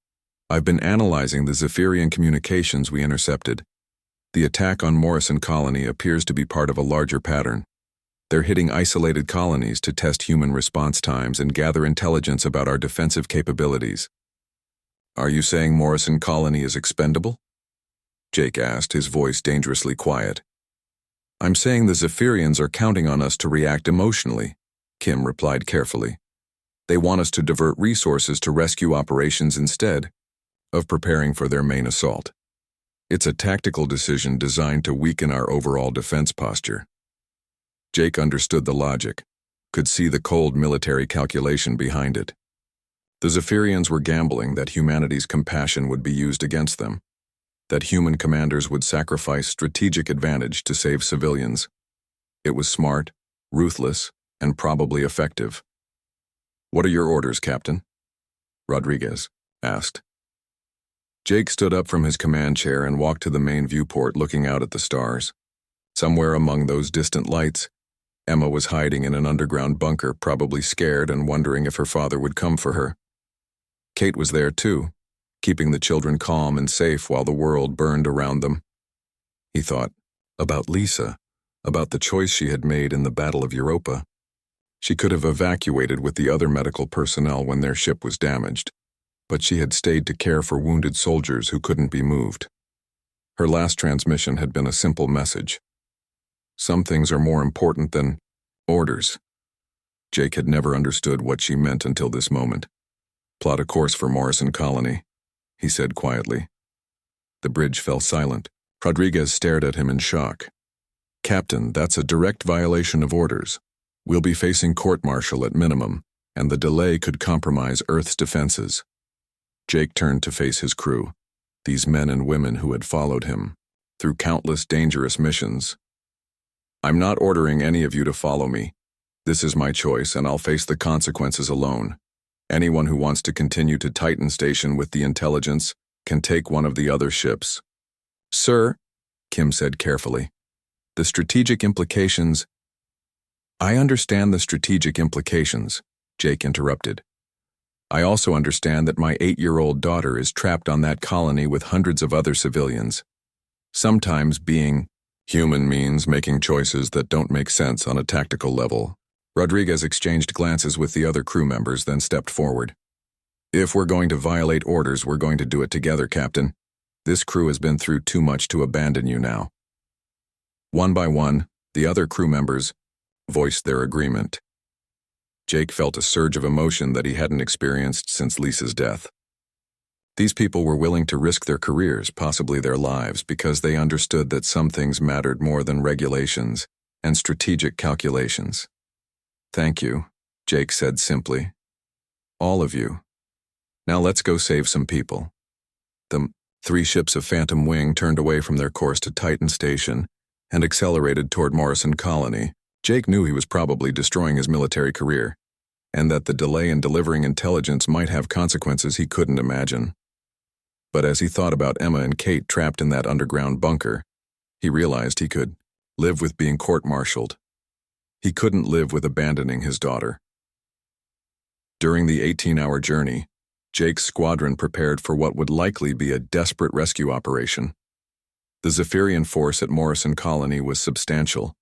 I've been analyzing the Zephyrian communications we intercepted. The attack on Morrison Colony appears to be part of a larger pattern. They're hitting isolated colonies to test human response times and gather intelligence about our defensive capabilities. Are you saying Morrison Colony is expendable? Jake asked, his voice dangerously quiet. I'm saying the Zephyrians are counting on us to react emotionally, Kim replied carefully. They want us to divert resources to rescue operations instead of preparing for their main assault. It's a tactical decision designed to weaken our overall defense posture. Jake understood the logic, could see the cold military calculation behind it. The Zephyrians were gambling that humanity's compassion would be used against them, that human commanders would sacrifice strategic advantage to save civilians. It was smart, ruthless, and probably effective. What are your orders, Captain? Rodriguez asked. Jake stood up from his command chair and walked to the main viewport, looking out at the stars. Somewhere among those distant lights, Emma was hiding in an underground bunker, probably scared and wondering if her father would come for her. Kate was there too, keeping the children calm and safe while the world burned around them. He thought about Lisa, about the choice she had made in the Battle of Europa. She could have evacuated with the other medical personnel when their ship was damaged, but she had stayed to care for wounded soldiers who couldn't be moved. Her last transmission had been a simple message. Some things are more important than orders. Jake had never understood what she meant until this moment. "Plot a course for Morrison Colony," he said quietly. The bridge fell silent. Rodriguez stared at him in shock. "Captain, that's a direct violation of orders. We'll be facing court-martial at minimum, and the delay could compromise Earth's defenses." Jake turned to face his crew, these men and women who had followed him through countless dangerous missions. "I'm not ordering any of you to follow me. This is my choice, and I'll face the consequences alone. Anyone who wants to continue to Titan Station with the intelligence can take one of the other ships." "Sir," Kim said carefully, "the strategic implications—" "I understand the strategic implications," Jake interrupted. "I also understand that my 8-year-old daughter is trapped on that colony with hundreds of other civilians. Sometimes being human means making choices that don't make sense on a tactical level." Rodriguez exchanged glances with the other crew members, then stepped forward. "If we're going to violate orders, we're going to do it together, Captain. This crew has been through too much to abandon you now." One by one, the other crew members voiced their agreement. Jake felt a surge of emotion that he hadn't experienced since Lisa's death. These people were willing to risk their careers, possibly their lives, because they understood that some things mattered more than regulations and strategic calculations. "Thank you," Jake said simply. "All of you. Now let's go save some people." The 3 ships of Phantom Wing turned away from their course to Titan Station and accelerated toward Morrison Colony. Jake knew he was probably destroying his military career, and that the delay in delivering intelligence might have consequences he couldn't imagine. But as he thought about Emma and Kate trapped in that underground bunker, he realized he could live with being court-martialed. He couldn't live with abandoning his daughter. During the 18-hour journey, Jake's squadron prepared for what would likely be a desperate rescue operation. The Zephyrian force at Morrison Colony was substantial.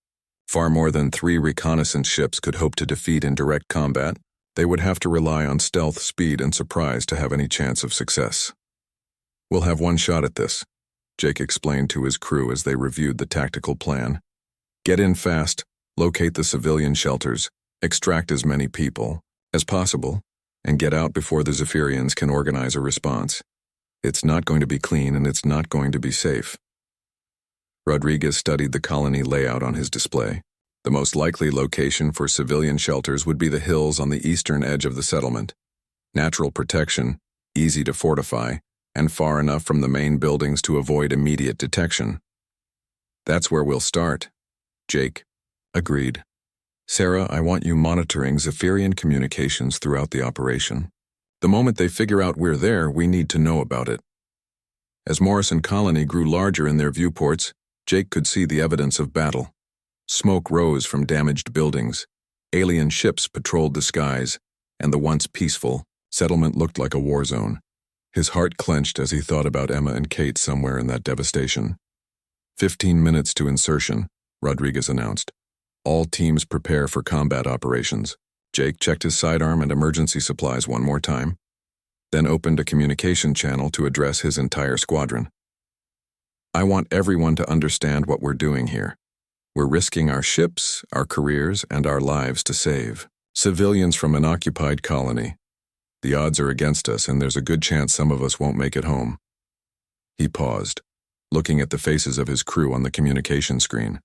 Far more than 3 reconnaissance ships could hope to defeat in direct combat. They would have to rely on stealth, speed, and surprise to have any chance of success. "We'll have one shot at this," Jake explained to his crew as they reviewed the tactical plan. "Get in fast, locate the civilian shelters, extract as many people as possible, and get out before the Zephyrians can organize a response. It's not going to be clean, and it's not going to be safe." Rodriguez studied the colony layout on his display. The most likely location for civilian shelters would be the hills on the eastern edge of the settlement. Natural protection, easy to fortify, and far enough from the main buildings to avoid immediate detection. "That's where we'll start," Jake agreed. "Sarah, I want you monitoring Zephyrian communications throughout the operation. The moment they figure out we're there, we need to know about it." As Morrison Colony grew larger in their viewports, Jake could see the evidence of battle. Smoke rose from damaged buildings. Alien ships patrolled the skies, and the once peaceful settlement looked like a war zone. His heart clenched as he thought about Emma and Kate somewhere in that devastation. 15 minutes to insertion," Rodriguez announced. "All teams prepare for combat operations." Jake checked his sidearm and emergency supplies one more time, then opened a communication channel to address his entire squadron. "I want everyone to understand what we're doing here. We're risking our ships, our careers, and our lives to save civilians from an occupied colony. The odds are against us, and there's a good chance some of us won't make it home." He paused, looking at the faces of his crew on the communication screen.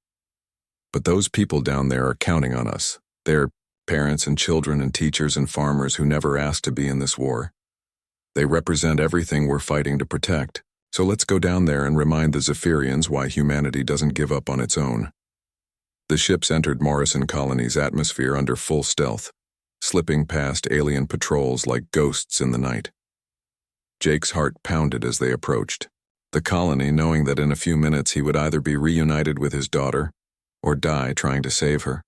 "But those people down there are counting on us. They're parents and children and teachers and farmers who never asked to be in this war. They represent everything we're fighting to protect. So let's go down there and remind the Zephyrians why humanity doesn't give up on its own." The ships entered Morrison Colony's atmosphere under full stealth, slipping past alien patrols like ghosts in the night. Jake's heart pounded as they approached. The colony, knowing that in a few minutes he would either be reunited with his daughter or die trying to save her.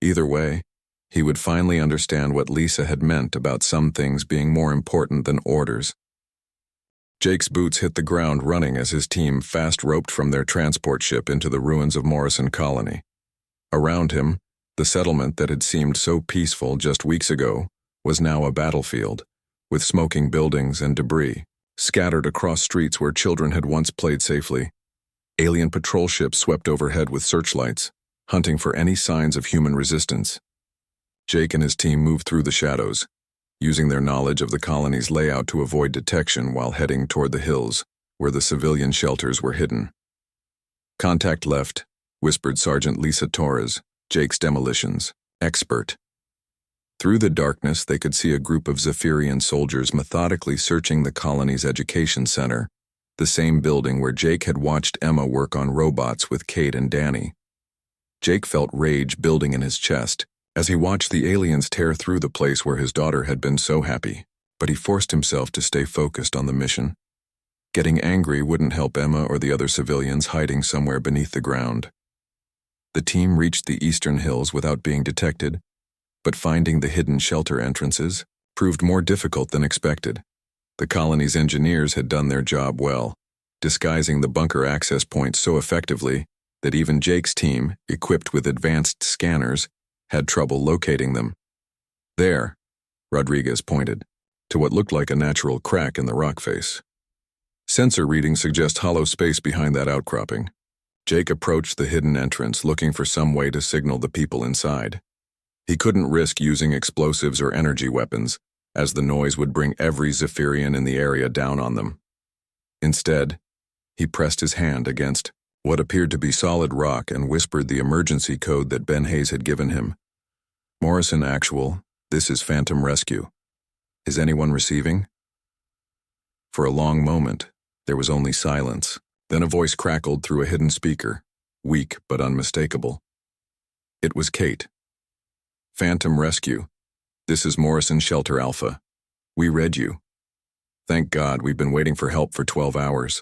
Either way, he would finally understand what Lisa had meant about some things being more important than orders. Jake's boots hit the ground running as his team fast-roped from their transport ship into the ruins of Morrison Colony. Around him, the settlement that had seemed so peaceful just weeks ago was now a battlefield, with smoking buildings and debris scattered across streets where children had once played safely. Alien patrol ships swept overhead with searchlights, hunting for any signs of human resistance. Jake and his team moved through the shadows, using their knowledge of the colony's layout to avoid detection while heading toward the hills, where the civilian shelters were hidden. "Contact left," whispered Sergeant Lisa Torres, Jake's demolitions expert. Through the darkness, they could see a group of Zephyrian soldiers methodically searching the colony's education center, the same building where Jake had watched Emma work on robots with Kate and Danny. Jake felt rage building in his chest as he watched the aliens tear through the place where his daughter had been so happy, but he forced himself to stay focused on the mission. Getting angry wouldn't help Emma or the other civilians hiding somewhere beneath the ground. The team reached the eastern hills without being detected, but finding the hidden shelter entrances proved more difficult than expected. The colony's engineers had done their job well, disguising the bunker access points so effectively that even Jake's team, equipped with advanced scanners, had trouble locating them. "There," Rodriguez pointed, to what looked like a natural crack in the rock face. "Sensor readings suggest hollow space behind that outcropping." Jake approached the hidden entrance, looking for some way to signal the people inside. He couldn't risk using explosives or energy weapons, as the noise would bring every Zephyrian in the area down on them. Instead, he pressed his hand against what appeared to be solid rock and whispered the emergency code that Ben Hayes had given him. "Morrison Actual, this is Phantom Rescue. Is anyone receiving?" For a long moment, there was only silence. Then a voice crackled through a hidden speaker, weak but unmistakable. It was Kate. "Phantom Rescue, this is Morrison Shelter Alpha. We read you. Thank God, we've been waiting for help for 12 hours.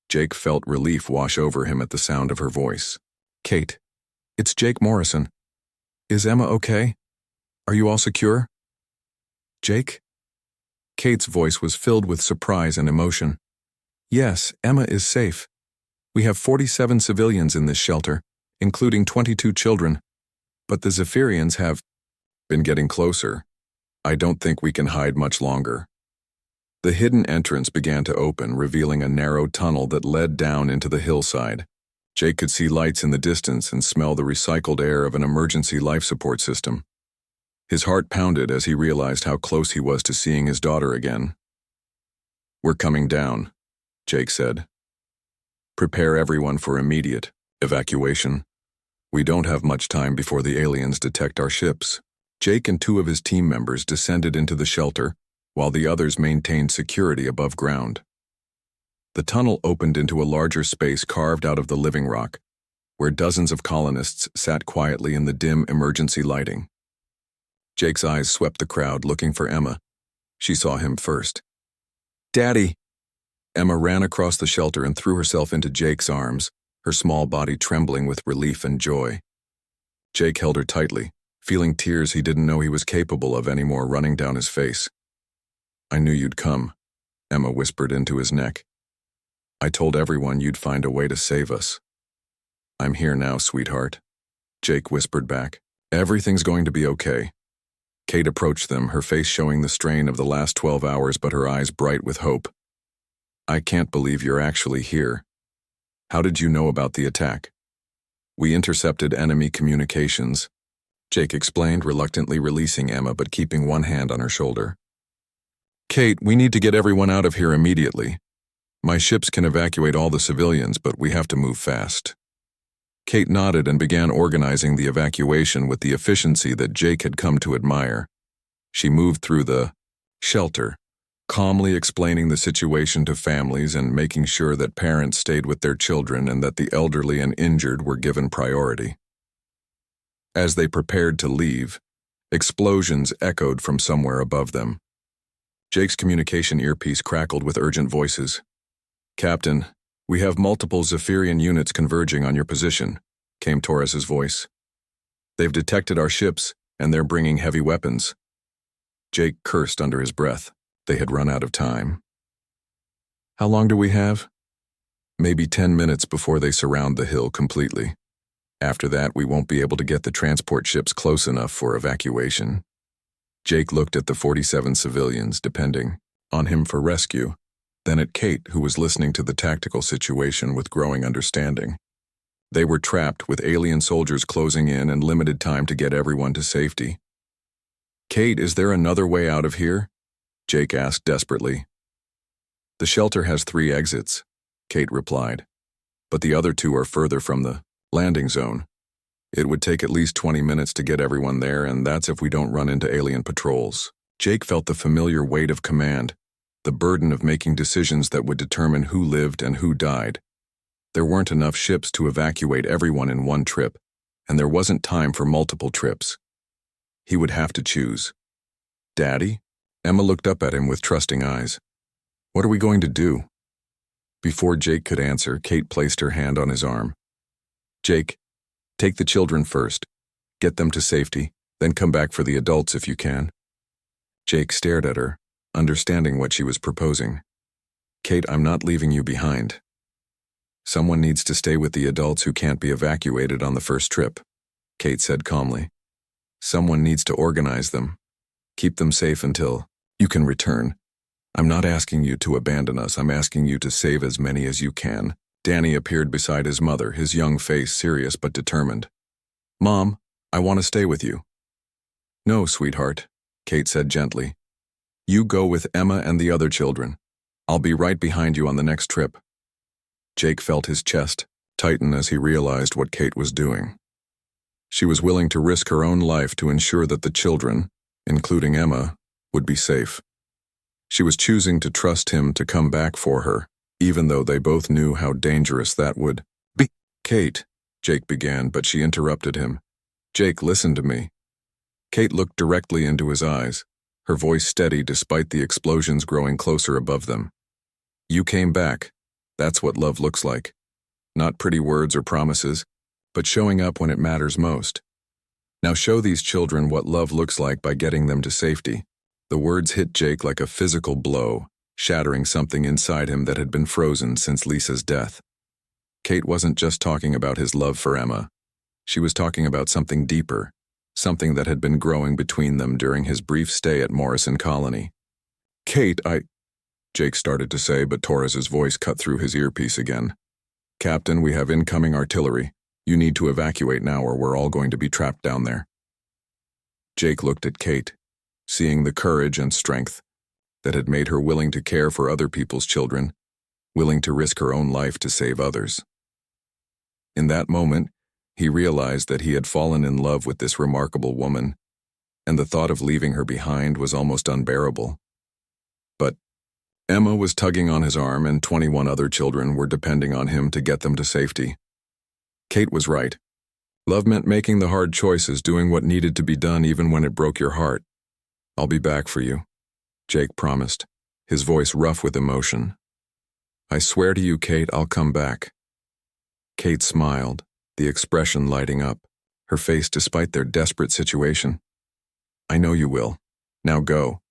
Jake felt relief wash over him at the sound of her voice. "Kate, it's Jake Morrison. Is Emma okay? Are you all secure?" "Jake?" Kate's voice was filled with surprise and emotion. "Yes, Emma is safe. We have 47 civilians in this shelter, including 22 children. But the Zephyrians have been getting closer. I don't think we can hide much longer." The hidden entrance began to open, revealing a narrow tunnel that led down into the hillside. Jake could see lights in the distance and smell the recycled air of an emergency life support system. His heart pounded as he realized how close he was to seeing his daughter again. "We're coming down," Jake said. "Prepare everyone for immediate evacuation. We don't have much time before the aliens detect our ships." Jake and 2 of his team members descended into the shelter, while the others maintained security above ground. The tunnel opened into a larger space carved out of the living rock, where dozens of colonists sat quietly in the dim emergency lighting. Jake's eyes swept the crowd, looking for Emma. She saw him first. "Daddy!" Emma ran across the shelter and threw herself into Jake's arms, her small body trembling with relief and joy. Jake held her tightly, feeling tears he didn't know he was capable of anymore running down his face. "I knew you'd come," Emma whispered into his neck. "I told everyone you'd find a way to save us." "I'm here now, sweetheart," Jake whispered back. "Everything's going to be okay." Kate approached them, her face showing the strain of the last 12 hours but her eyes bright with hope. "I can't believe you're actually here. How did you know about the attack?" "We intercepted enemy communications," Jake explained, reluctantly releasing Emma but keeping one hand on her shoulder. "Kate, we need to get everyone out of here immediately. My ships can evacuate all the civilians, but we have to move fast." Kate nodded and began organizing the evacuation with the efficiency that Jake had come to admire. She moved through the shelter, calmly explaining the situation to families and making sure that parents stayed with their children and that the elderly and injured were given priority. As they prepared to leave, explosions echoed from somewhere above them. Jake's communication earpiece crackled with urgent voices. "Captain, we have multiple Zephyrian units converging on your position," came Torres's voice. "They've detected our ships, and they're bringing heavy weapons." Jake cursed under his breath. They had run out of time. "How long do we have?" "Maybe 10 minutes before they surround the hill completely. After that, we won't be able to get the transport ships close enough for evacuation." Jake looked at the 47 civilians depending on him for rescue, then at Kate, who was listening to the tactical situation with growing understanding. They were trapped with alien soldiers closing in and limited time to get everyone to safety. "Kate, is there another way out of here?" Jake asked desperately. "The shelter has 3 exits," Kate replied, "but the other 2 are further from the landing zone. It would take at least 20 minutes to get everyone there, and that's if we don't run into alien patrols." Jake felt the familiar weight of command, the burden of making decisions that would determine who lived and who died. There weren't enough ships to evacuate everyone in one trip, and there wasn't time for multiple trips. He would have to choose. "Daddy?" Emma looked up at him with trusting eyes. "What are we going to do?" Before Jake could answer, Kate placed her hand on his arm. "Jake, take the children first. Get them to safety, then come back for the adults if you can." Jake stared at her, understanding what she was proposing. "Kate, I'm not leaving you behind. Someone needs to stay with the adults who can't be evacuated on the first trip," Kate said calmly. "Someone needs to organize them. Keep them safe until you can return. I'm not asking you to abandon us, I'm asking you to save as many as you can." Danny appeared beside his mother, his young face serious but determined. "Mom, I want to stay with you." "No, sweetheart," Kate said gently. "You go with Emma and the other children. I'll be right behind you on the next trip." Jake felt his chest tighten as he realized what Kate was doing. She was willing to risk her own life to ensure that the children, including Emma, would be safe. She was choosing to trust him to come back for her, even though they both knew how dangerous that would be. "Kate," Jake began, but she interrupted him. "Jake, listen to me." Kate looked directly into his eyes, her voice steady despite the explosions growing closer above them. "You came back. That's what love looks like. Not pretty words or promises, but showing up when it matters most. Now show these children what love looks like by getting them to safety." The words hit Jake like a physical blow, shattering something inside him that had been frozen since Lisa's death. Kate wasn't just talking about his love for Emma. She was talking about something deeper, something that had been growing between them during his brief stay at Morrison Colony. "Kate, Jake started to say, but Torres's voice cut through his earpiece again. "Captain, we have incoming artillery. You need to evacuate now or we're all going to be trapped down there." Jake looked at Kate, seeing the courage and strength that had made her willing to care for other people's children, willing to risk her own life to save others. In that moment, he realized that he had fallen in love with this remarkable woman, and the thought of leaving her behind was almost unbearable. But Emma was tugging on his arm, and 21 other children were depending on him to get them to safety. Kate was right. Love meant making the hard choices, doing what needed to be done even when it broke your heart. "I'll be back for you," Jake promised, his voice rough with emotion. "I swear to you, Kate, I'll come back." Kate smiled, the expression lighting up, her face despite their desperate situation. "I know you will. Now go."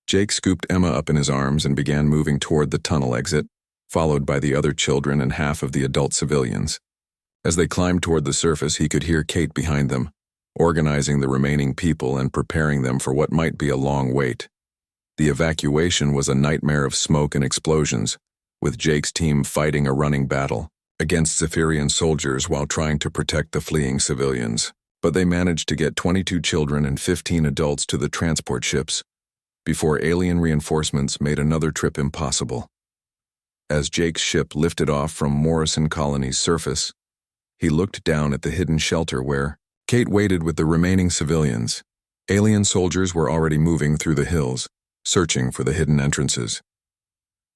Jake scooped Emma up in his arms and began moving toward the tunnel exit, followed by the other children and half of the adult civilians. As they climbed toward the surface, he could hear Kate behind them, organizing the remaining people and preparing them for what might be a long wait. The evacuation was a nightmare of smoke and explosions, with Jake's team fighting a running battle against Zephyrian soldiers while trying to protect the fleeing civilians. But they managed to get 22 children and 15 adults to the transport ships before alien reinforcements made another trip impossible. As Jake's ship lifted off from Morrison Colony's surface, he looked down at the hidden shelter where Kate waited with the remaining civilians. Alien soldiers were already moving through the hills, searching for the hidden entrances.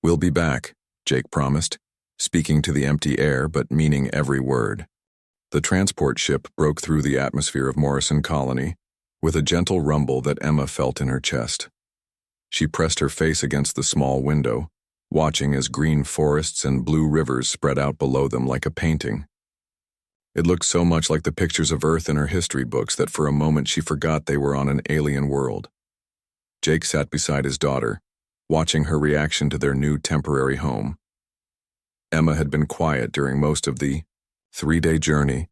"We'll be back," Jake promised, speaking to the empty air but meaning every word. The transport ship broke through the atmosphere of Morrison Colony with a gentle rumble that Emma felt in her chest. She pressed her face against the small window, watching as green forests and blue rivers spread out below them like a painting. It looked so much like the pictures of Earth in her history books that for a moment she forgot they were on an alien world. Jake sat beside his daughter, watching her reaction to their new temporary home. Emma had been quiet during most of the 3-day journey,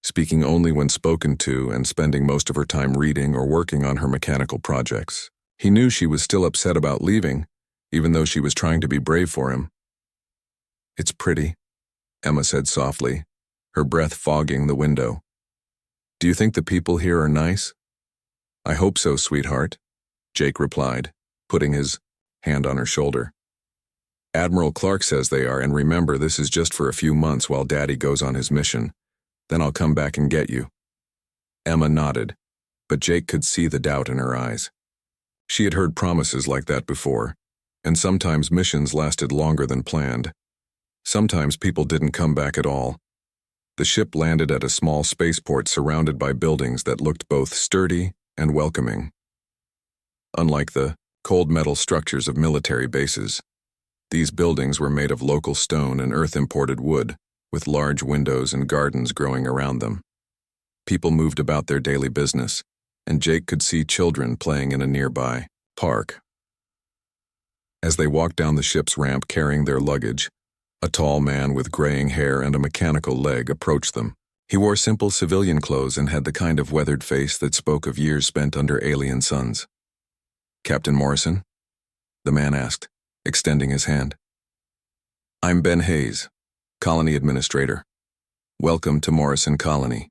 speaking only when spoken to and spending most of her time reading or working on her mechanical projects. He knew she was still upset about leaving, even though she was trying to be brave for him. "It's pretty," Emma said softly, her breath fogging the window. "Do you think the people here are nice?" "I hope so, sweetheart," Jake replied, putting his hand on her shoulder. "Admiral Clark says they are, and remember, this is just for a few months while Daddy goes on his mission. Then I'll come back and get you." Emma nodded, but Jake could see the doubt in her eyes. She had heard promises like that before, and sometimes missions lasted longer than planned. Sometimes people didn't come back at all. The ship landed at a small spaceport surrounded by buildings that looked both sturdy and welcoming. Unlike the cold metal structures of military bases, these buildings were made of local stone and earth-imported wood, with large windows and gardens growing around them. People moved about their daily business, and Jake could see children playing in a nearby park. As they walked down the ship's ramp carrying their luggage, a tall man with graying hair and a mechanical leg approached them. He wore simple civilian clothes and had the kind of weathered face that spoke of years spent under alien suns. "Captain Morrison?" the man asked, extending his hand. "I'm Ben Hayes, Colony Administrator. Welcome to Morrison Colony."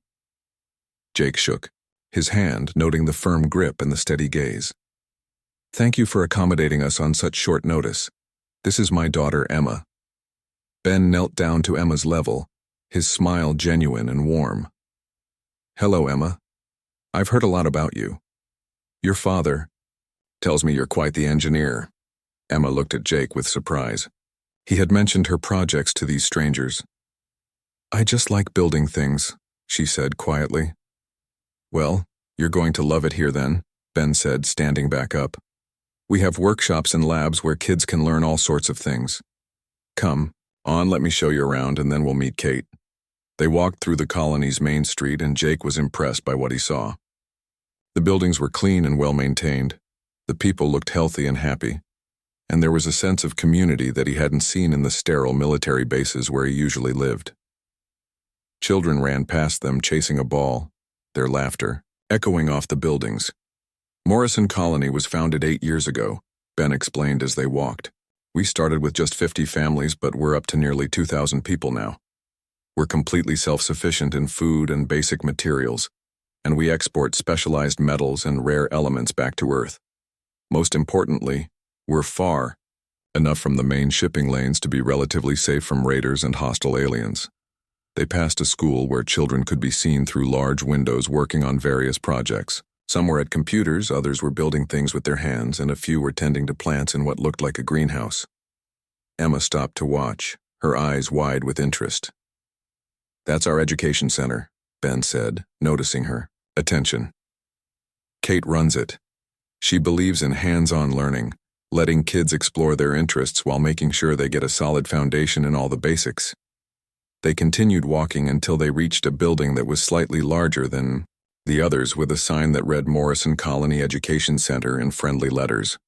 Jake shook, his hand noting the firm grip and the steady gaze. "Thank you for accommodating us on such short notice. This is my daughter, Emma." Ben knelt down to Emma's level, his smile genuine and warm. "Hello, Emma. I've heard a lot about you. Your father tells me you're quite the engineer." Emma looked at Jake with surprise. He had mentioned her projects to these strangers. "I just like building things," she said quietly. "Well, you're going to love it here then," Ben said, standing back up. "We have workshops and labs where kids can learn all sorts of things. Come on, let me show you around, and then we'll meet Kate." They walked through the colony's main street, and Jake was impressed by what he saw. The buildings were clean and well-maintained. The people looked healthy and happy, and there was a sense of community that he hadn't seen in the sterile military bases where he usually lived. Children ran past them chasing a ball, their laughter echoing off the buildings. "Morrison Colony was founded 8 years ago," Ben explained as they walked. "We started with just 50 families, but we're up to nearly 2,000 people now. We're completely self-sufficient in food and basic materials, and we export specialized metals and rare elements back to Earth. Most importantly, we're far enough from the main shipping lanes to be relatively safe from raiders and hostile aliens." They passed a school where children could be seen through large windows working on various projects. Some were at computers, others were building things with their hands, and a few were tending to plants in what looked like a greenhouse. Emma stopped to watch, her eyes wide with interest. "That's our education center," Ben said, noticing her. "Attention. Kate runs it. She believes in hands-on learning, letting kids explore their interests while making sure they get a solid foundation in all the basics." They continued walking until they reached a building that was slightly larger than the others, with a sign that read Morrison Colony Education Center in friendly letters.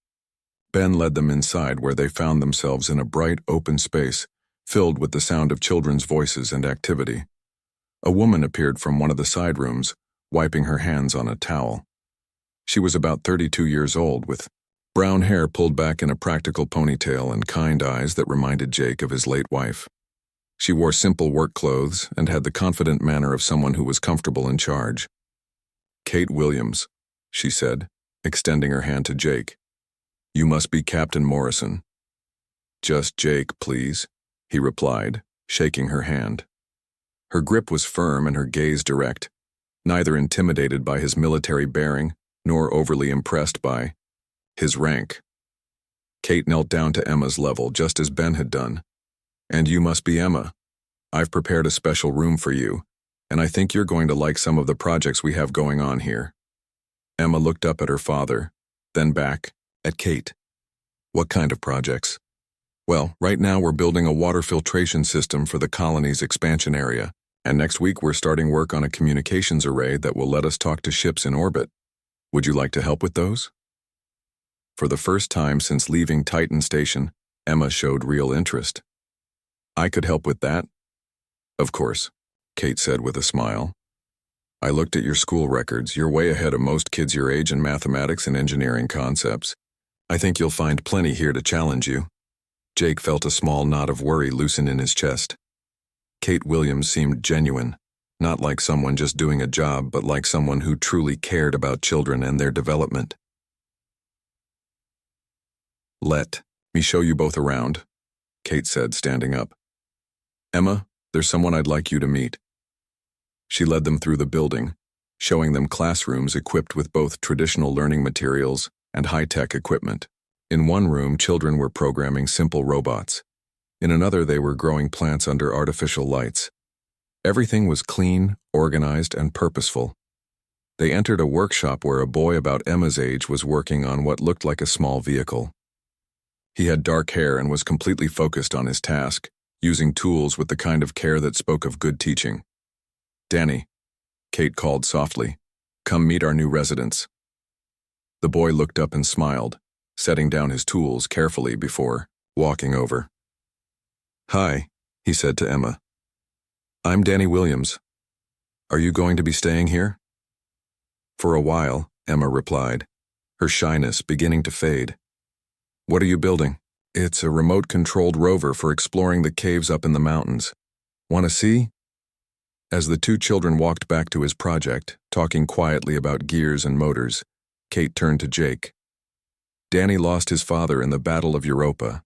Ben led them inside, where they found themselves in a bright, open space, filled with the sound of children's voices and activity. A woman appeared from one of the side rooms, wiping her hands on a towel. She was about 32 years old, with brown hair pulled back in a practical ponytail and kind eyes that reminded Jake of his late wife. She wore simple work clothes and had the confident manner of someone who was comfortable in charge. "Kate Williams," she said, extending her hand to Jake. "You must be Captain Morrison." "Just Jake, please," he replied, shaking her hand. Her grip was firm and her gaze direct, neither intimidated by his military bearing nor overly impressed by his rank. Kate knelt down to Emma's level, just as Ben had done. "And you must be Emma. I've prepared a special room for you, and I think you're going to like some of the projects we have going on here." Emma looked up at her father, then back at Kate. "What kind of projects?" "Well, right now we're building a water filtration system for the colony's expansion area, and next week we're starting work on a communications array that will let us talk to ships in orbit. Would you like to help with those?" For the first time since leaving Titan Station, Emma showed real interest. "I could help with that." "Of course," Kate said with a smile. "I looked at your school records. You're way ahead of most kids your age in mathematics and engineering concepts. I think you'll find plenty here to challenge you." Jake felt a small knot of worry loosen in his chest. Kate Williams seemed genuine, not like someone just doing a job, but like someone who truly cared about children and their development. "Let me show you both around," Kate said, standing up. "Emma, there's someone I'd like you to meet." She led them through the building, showing them classrooms equipped with both traditional learning materials and high-tech equipment. In one room, children were programming simple robots. In another, they were growing plants under artificial lights. Everything was clean, organized, and purposeful. They entered a workshop where a boy about Emma's age was working on what looked like a small vehicle. He had dark hair and was completely focused on his task, using tools with the kind of care that spoke of good teaching. "Danny," Kate called softly, "come meet our new residents." The boy looked up and smiled, setting down his tools carefully before walking over. "Hi," he said to Emma. "I'm Danny Williams. Are you going to be staying here?" "For a while," Emma replied, her shyness beginning to fade. "What are you building?" "It's a remote-controlled rover for exploring the caves up in the mountains. Want to see?" As the two children walked back to his project, talking quietly about gears and motors, Kate turned to Jake. "Danny lost his father in the Battle of Europa.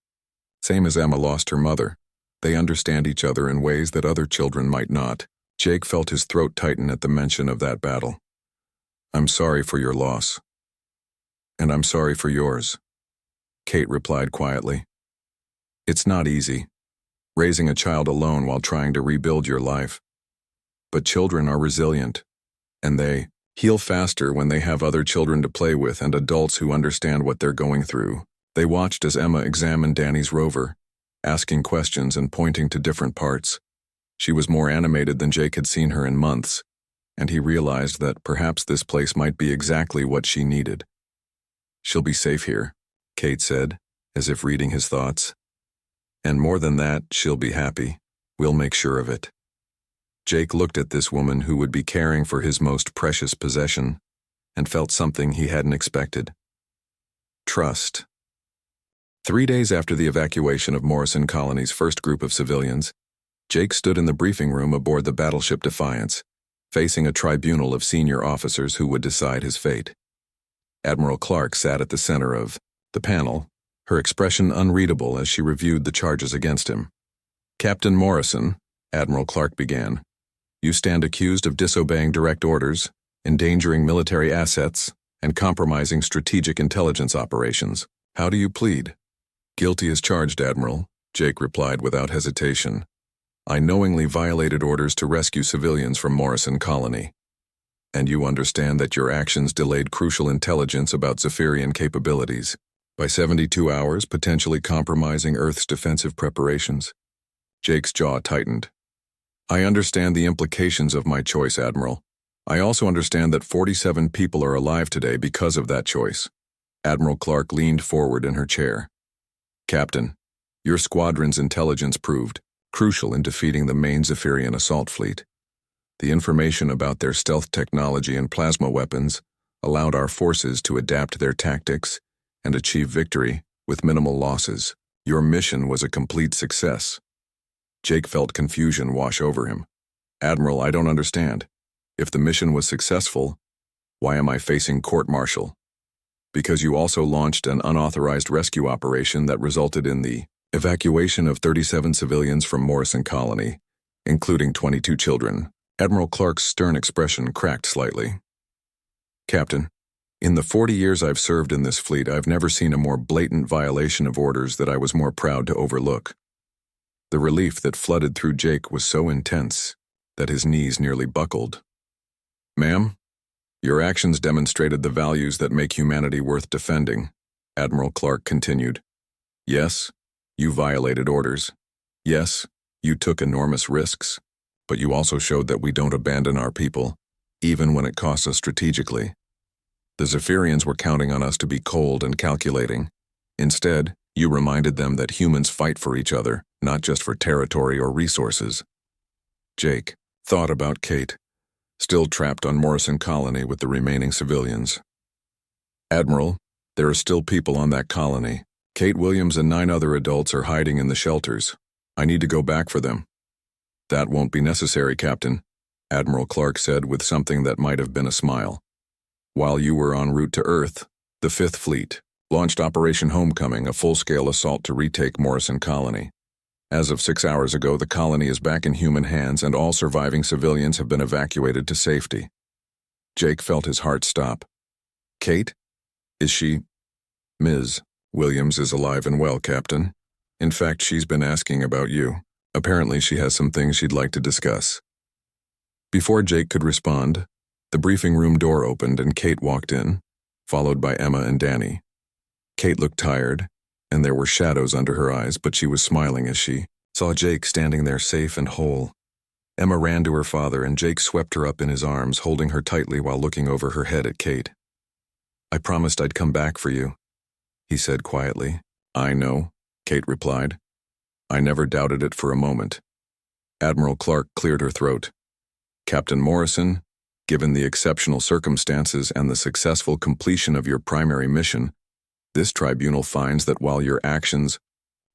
Same as Emma lost her mother. They understand each other in ways that other children might not." Jake felt his throat tighten at the mention of that battle. "I'm sorry for your loss." "And I'm sorry for yours," Kate replied quietly. "It's not easy, raising a child alone while trying to rebuild your life. But children are resilient, and they heal faster when they have other children to play with and adults who understand what they're going through." They watched as Emma examined Danny's rover, asking questions and pointing to different parts. She was more animated than Jake had seen her in months, and he realized that perhaps this place might be exactly what she needed. "She'll be safe here," Kate said, as if reading his thoughts. "And more than that, she'll be happy. We'll make sure of it." Jake looked at this woman who would be caring for his most precious possession and felt something he hadn't expected. Trust. 3 days after the evacuation of Morrison Colony's first group of civilians, Jake stood in the briefing room aboard the battleship Defiance, facing a tribunal of senior officers who would decide his fate. Admiral Clark sat at the center of the panel, her expression unreadable as she reviewed the charges against him. "Captain Morrison," Admiral Clark began, "you stand accused of disobeying direct orders, endangering military assets, and compromising strategic intelligence operations. How do you plead?" "Guilty as charged, Admiral," Jake replied without hesitation. "I knowingly violated orders to rescue civilians from Morrison Colony. And you understand that your actions delayed crucial intelligence about Zephyrian capabilities by 72 hours, potentially compromising Earth's defensive preparations." Jake's jaw tightened. "I understand the implications of my choice, Admiral. I also understand that 47 people are alive today because of that choice." Admiral Clark leaned forward in her chair. "Captain, your squadron's intelligence proved crucial in defeating the main Zephyrian assault fleet. The information about their stealth technology and plasma weapons allowed our forces to adapt their tactics and achieve victory with minimal losses. Your mission was a complete success." Jake felt confusion wash over him. "Admiral, I don't understand. If the mission was successful, why am I facing court-martial?" "Because you also launched an unauthorized rescue operation that resulted in the evacuation of 37 civilians from Morrison Colony, including 22 children." Admiral Clark's stern expression cracked slightly. "Captain, in the 40 years I've served in this fleet, I've never seen a more blatant violation of orders that I was more proud to overlook." The relief that flooded through Jake was so intense that his knees nearly buckled. "Ma'am, your actions demonstrated the values that make humanity worth defending," Admiral Clark continued. "Yes, you violated orders. Yes, you took enormous risks. But you also showed that we don't abandon our people, even when it costs us strategically. The Zephyrians were counting on us to be cold and calculating. Instead, you reminded them that humans fight for each other, not just for territory or resources." Jake thought about Kate, still trapped on Morrison Colony with the remaining civilians. "Admiral, there are still people on that colony. Kate Williams and 9 other adults are hiding in the shelters. I need to go back for them." That won't be necessary, Captain, Admiral Clark said with something that might have been a smile. While you were en route to Earth, the Fifth Fleet launched Operation Homecoming, a full-scale assault to retake Morrison Colony. As of 6 hours ago, the colony is back in human hands and all surviving civilians have been evacuated to safety. Jake felt his heart stop. Kate? Is she? Ms. Williams is alive and well, Captain. In fact, she's been asking about you. Apparently, she has some things she'd like to discuss. Before Jake could respond, the briefing room door opened and Kate walked in, followed by Emma and Danny. Kate looked tired, and there were shadows under her eyes, but she was smiling as she saw Jake standing there safe and whole. Emma ran to her father, and Jake swept her up in his arms, holding her tightly while looking over her head at Kate. "I promised I'd come back for you," he said quietly. "I know," Kate replied. "I never doubted it for a moment." Admiral Clark cleared her throat. "Captain Morrison, given the exceptional circumstances and the successful completion of your primary mission, this tribunal finds that while your actions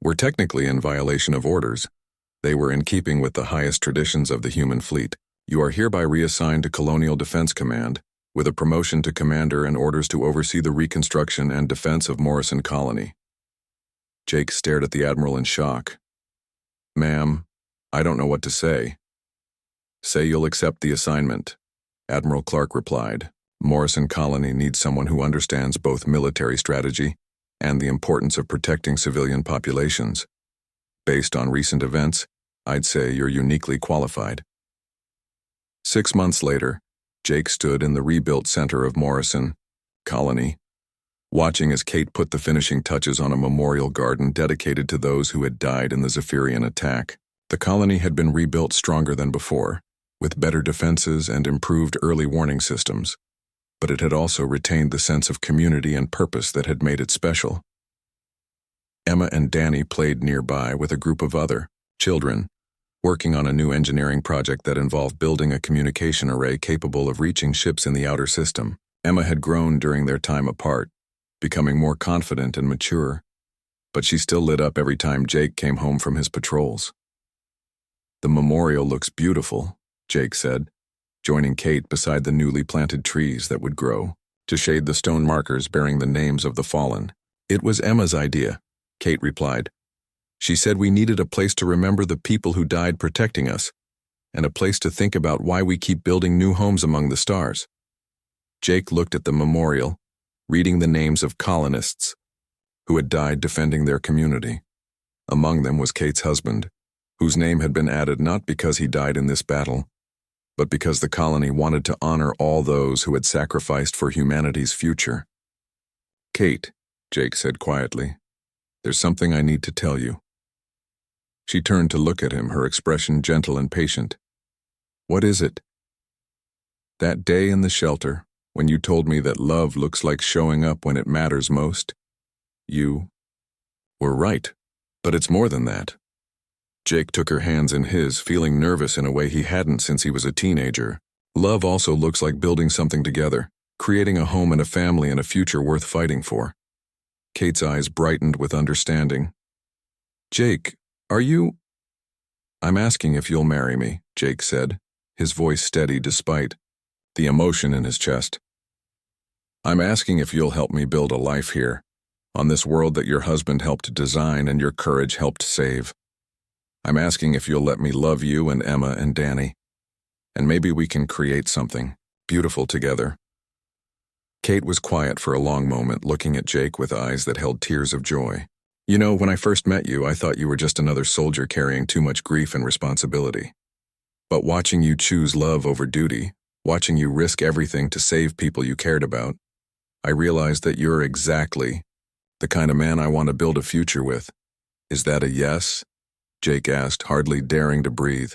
were technically in violation of orders, they were in keeping with the highest traditions of the human fleet. You are hereby reassigned to Colonial Defense Command, with a promotion to commander and orders to oversee the reconstruction and defense of Morrison Colony." Jake stared at the Admiral in shock. "Ma'am, I don't know what to say." "Say you'll accept the assignment," Admiral Clark replied. "Morrison Colony needs someone who understands both military strategy and the importance of protecting civilian populations. Based on recent events, I'd say you're uniquely qualified." 6 months later, Jake stood in the rebuilt center of Morrison Colony, watching as Kate put the finishing touches on a memorial garden dedicated to those who had died in the Zephyrian attack. The colony had been rebuilt stronger than before, with better defenses and improved early warning systems, but it had also retained the sense of community and purpose that had made it special. Emma and Danny played nearby with a group of other children, working on a new engineering project that involved building a communication array capable of reaching ships in the outer system. Emma had grown during their time apart, becoming more confident and mature, but she still lit up every time Jake came home from his patrols. "The memorial looks beautiful," Jake said, joining Kate beside the newly planted trees that would grow to shade the stone markers bearing the names of the fallen. "It was Emma's idea," Kate replied. "She said we needed a place to remember the people who died protecting us, and a place to think about why we keep building new homes among the stars." Jake looked at the memorial, reading the names of colonists who had died defending their community. Among them was Kate's husband, whose name had been added not because he died in this battle, but because the colony wanted to honor all those who had sacrificed for humanity's future. "Kate," Jake said quietly, "there's something I need to tell you." She turned to look at him, her expression gentle and patient. "What is it?" "That day in the shelter, when you told me that love looks like showing up when it matters most, you were right, but it's more than that." Jake took her hands in his, feeling nervous in a way he hadn't since he was a teenager. "Love also looks like building something together, creating a home and a family and a future worth fighting for." Kate's eyes brightened with understanding. "Jake, are you—" "I'm asking if you'll marry me," Jake said, his voice steady despite the emotion in his chest. "I'm asking if you'll help me build a life here, on this world that your husband helped design and your courage helped save. I'm asking if you'll let me love you and Emma and Danny, and maybe we can create something beautiful together." Kate was quiet for a long moment, looking at Jake with eyes that held tears of joy. "You know, when I first met you, I thought you were just another soldier carrying too much grief and responsibility. But watching you choose love over duty, watching you risk everything to save people you cared about, I realized that you're exactly the kind of man I want to build a future with. Is that a yes?" Jake asked, hardly daring to breathe.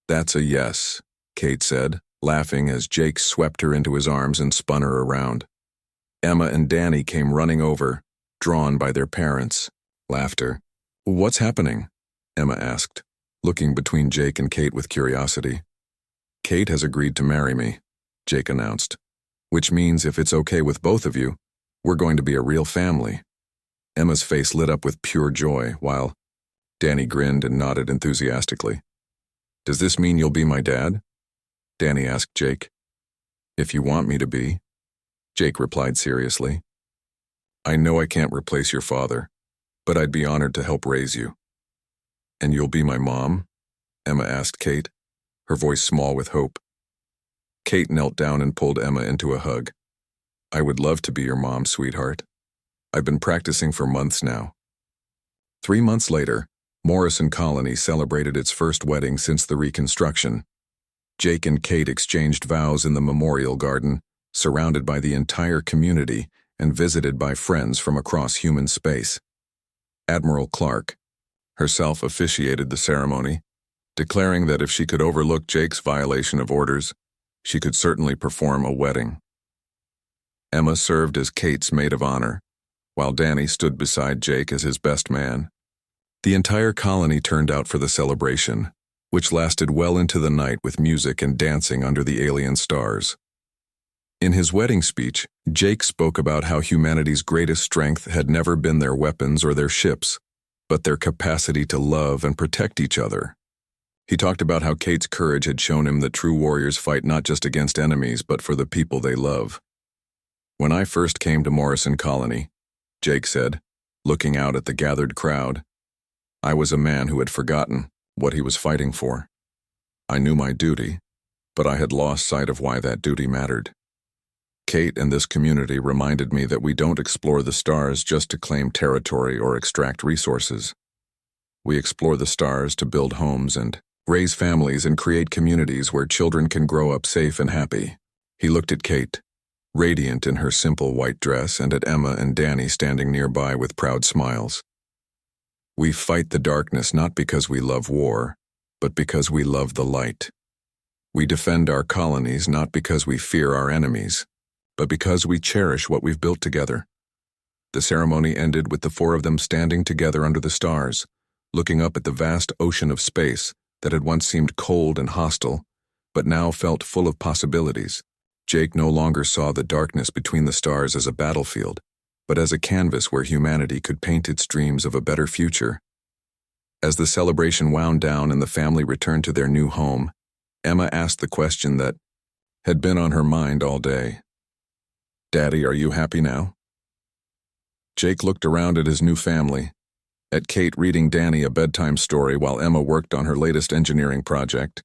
"That's a yes," Kate said, laughing as Jake swept her into his arms and spun her around. Emma and Danny came running over, drawn by their parents' laughter. "What's happening?" Emma asked, looking between Jake and Kate with curiosity. "Kate has agreed to marry me," Jake announced, "which means if it's okay with both of you, we're going to be a real family." Emma's face lit up with pure joy, while Danny grinned and nodded enthusiastically. Does this mean you'll be my dad? Danny asked Jake. If you want me to be, Jake replied seriously. I know I can't replace your father, but I'd be honored to help raise you. And you'll be my mom? Emma asked Kate, her voice small with hope. Kate knelt down and pulled Emma into a hug. I would love to be your mom, sweetheart. I've been practicing for months now. 3 months later, Morrison Colony celebrated its first wedding since the Reconstruction. Jake and Kate exchanged vows in the memorial garden, surrounded by the entire community and visited by friends from across human space. Admiral Clark herself officiated the ceremony, declaring that if she could overlook Jake's violation of orders, she could certainly perform a wedding. Emma served as Kate's maid of honor, while Danny stood beside Jake as his best man. The entire colony turned out for the celebration, which lasted well into the night with music and dancing under the alien stars. In his wedding speech, Jake spoke about how humanity's greatest strength had never been their weapons or their ships, but their capacity to love and protect each other. He talked about how Kate's courage had shown him that true warriors fight not just against enemies, but for the people they love. When I first came to Morrison Colony, Jake said, looking out at the gathered crowd, I was a man who had forgotten what he was fighting for. I knew my duty, but I had lost sight of why that duty mattered. Kate and this community reminded me that we don't explore the stars just to claim territory or extract resources. We explore the stars to build homes and raise families and create communities where children can grow up safe and happy. He looked at Kate, radiant in her simple white dress, and at Emma and Danny standing nearby with proud smiles. We fight the darkness not because we love war, but because we love the light. We defend our colonies not because we fear our enemies, but because we cherish what we've built together. The ceremony ended with the 4 of them standing together under the stars, looking up at the vast ocean of space that had once seemed cold and hostile, but now felt full of possibilities. Jake no longer saw the darkness between the stars as a battlefield, but as a canvas where humanity could paint its dreams of a better future. As the celebration wound down and the family returned to their new home, Emma asked the question that had been on her mind all day. Daddy, are you happy now? Jake looked around at his new family, at Kate reading Danny a bedtime story while Emma worked on her latest engineering project,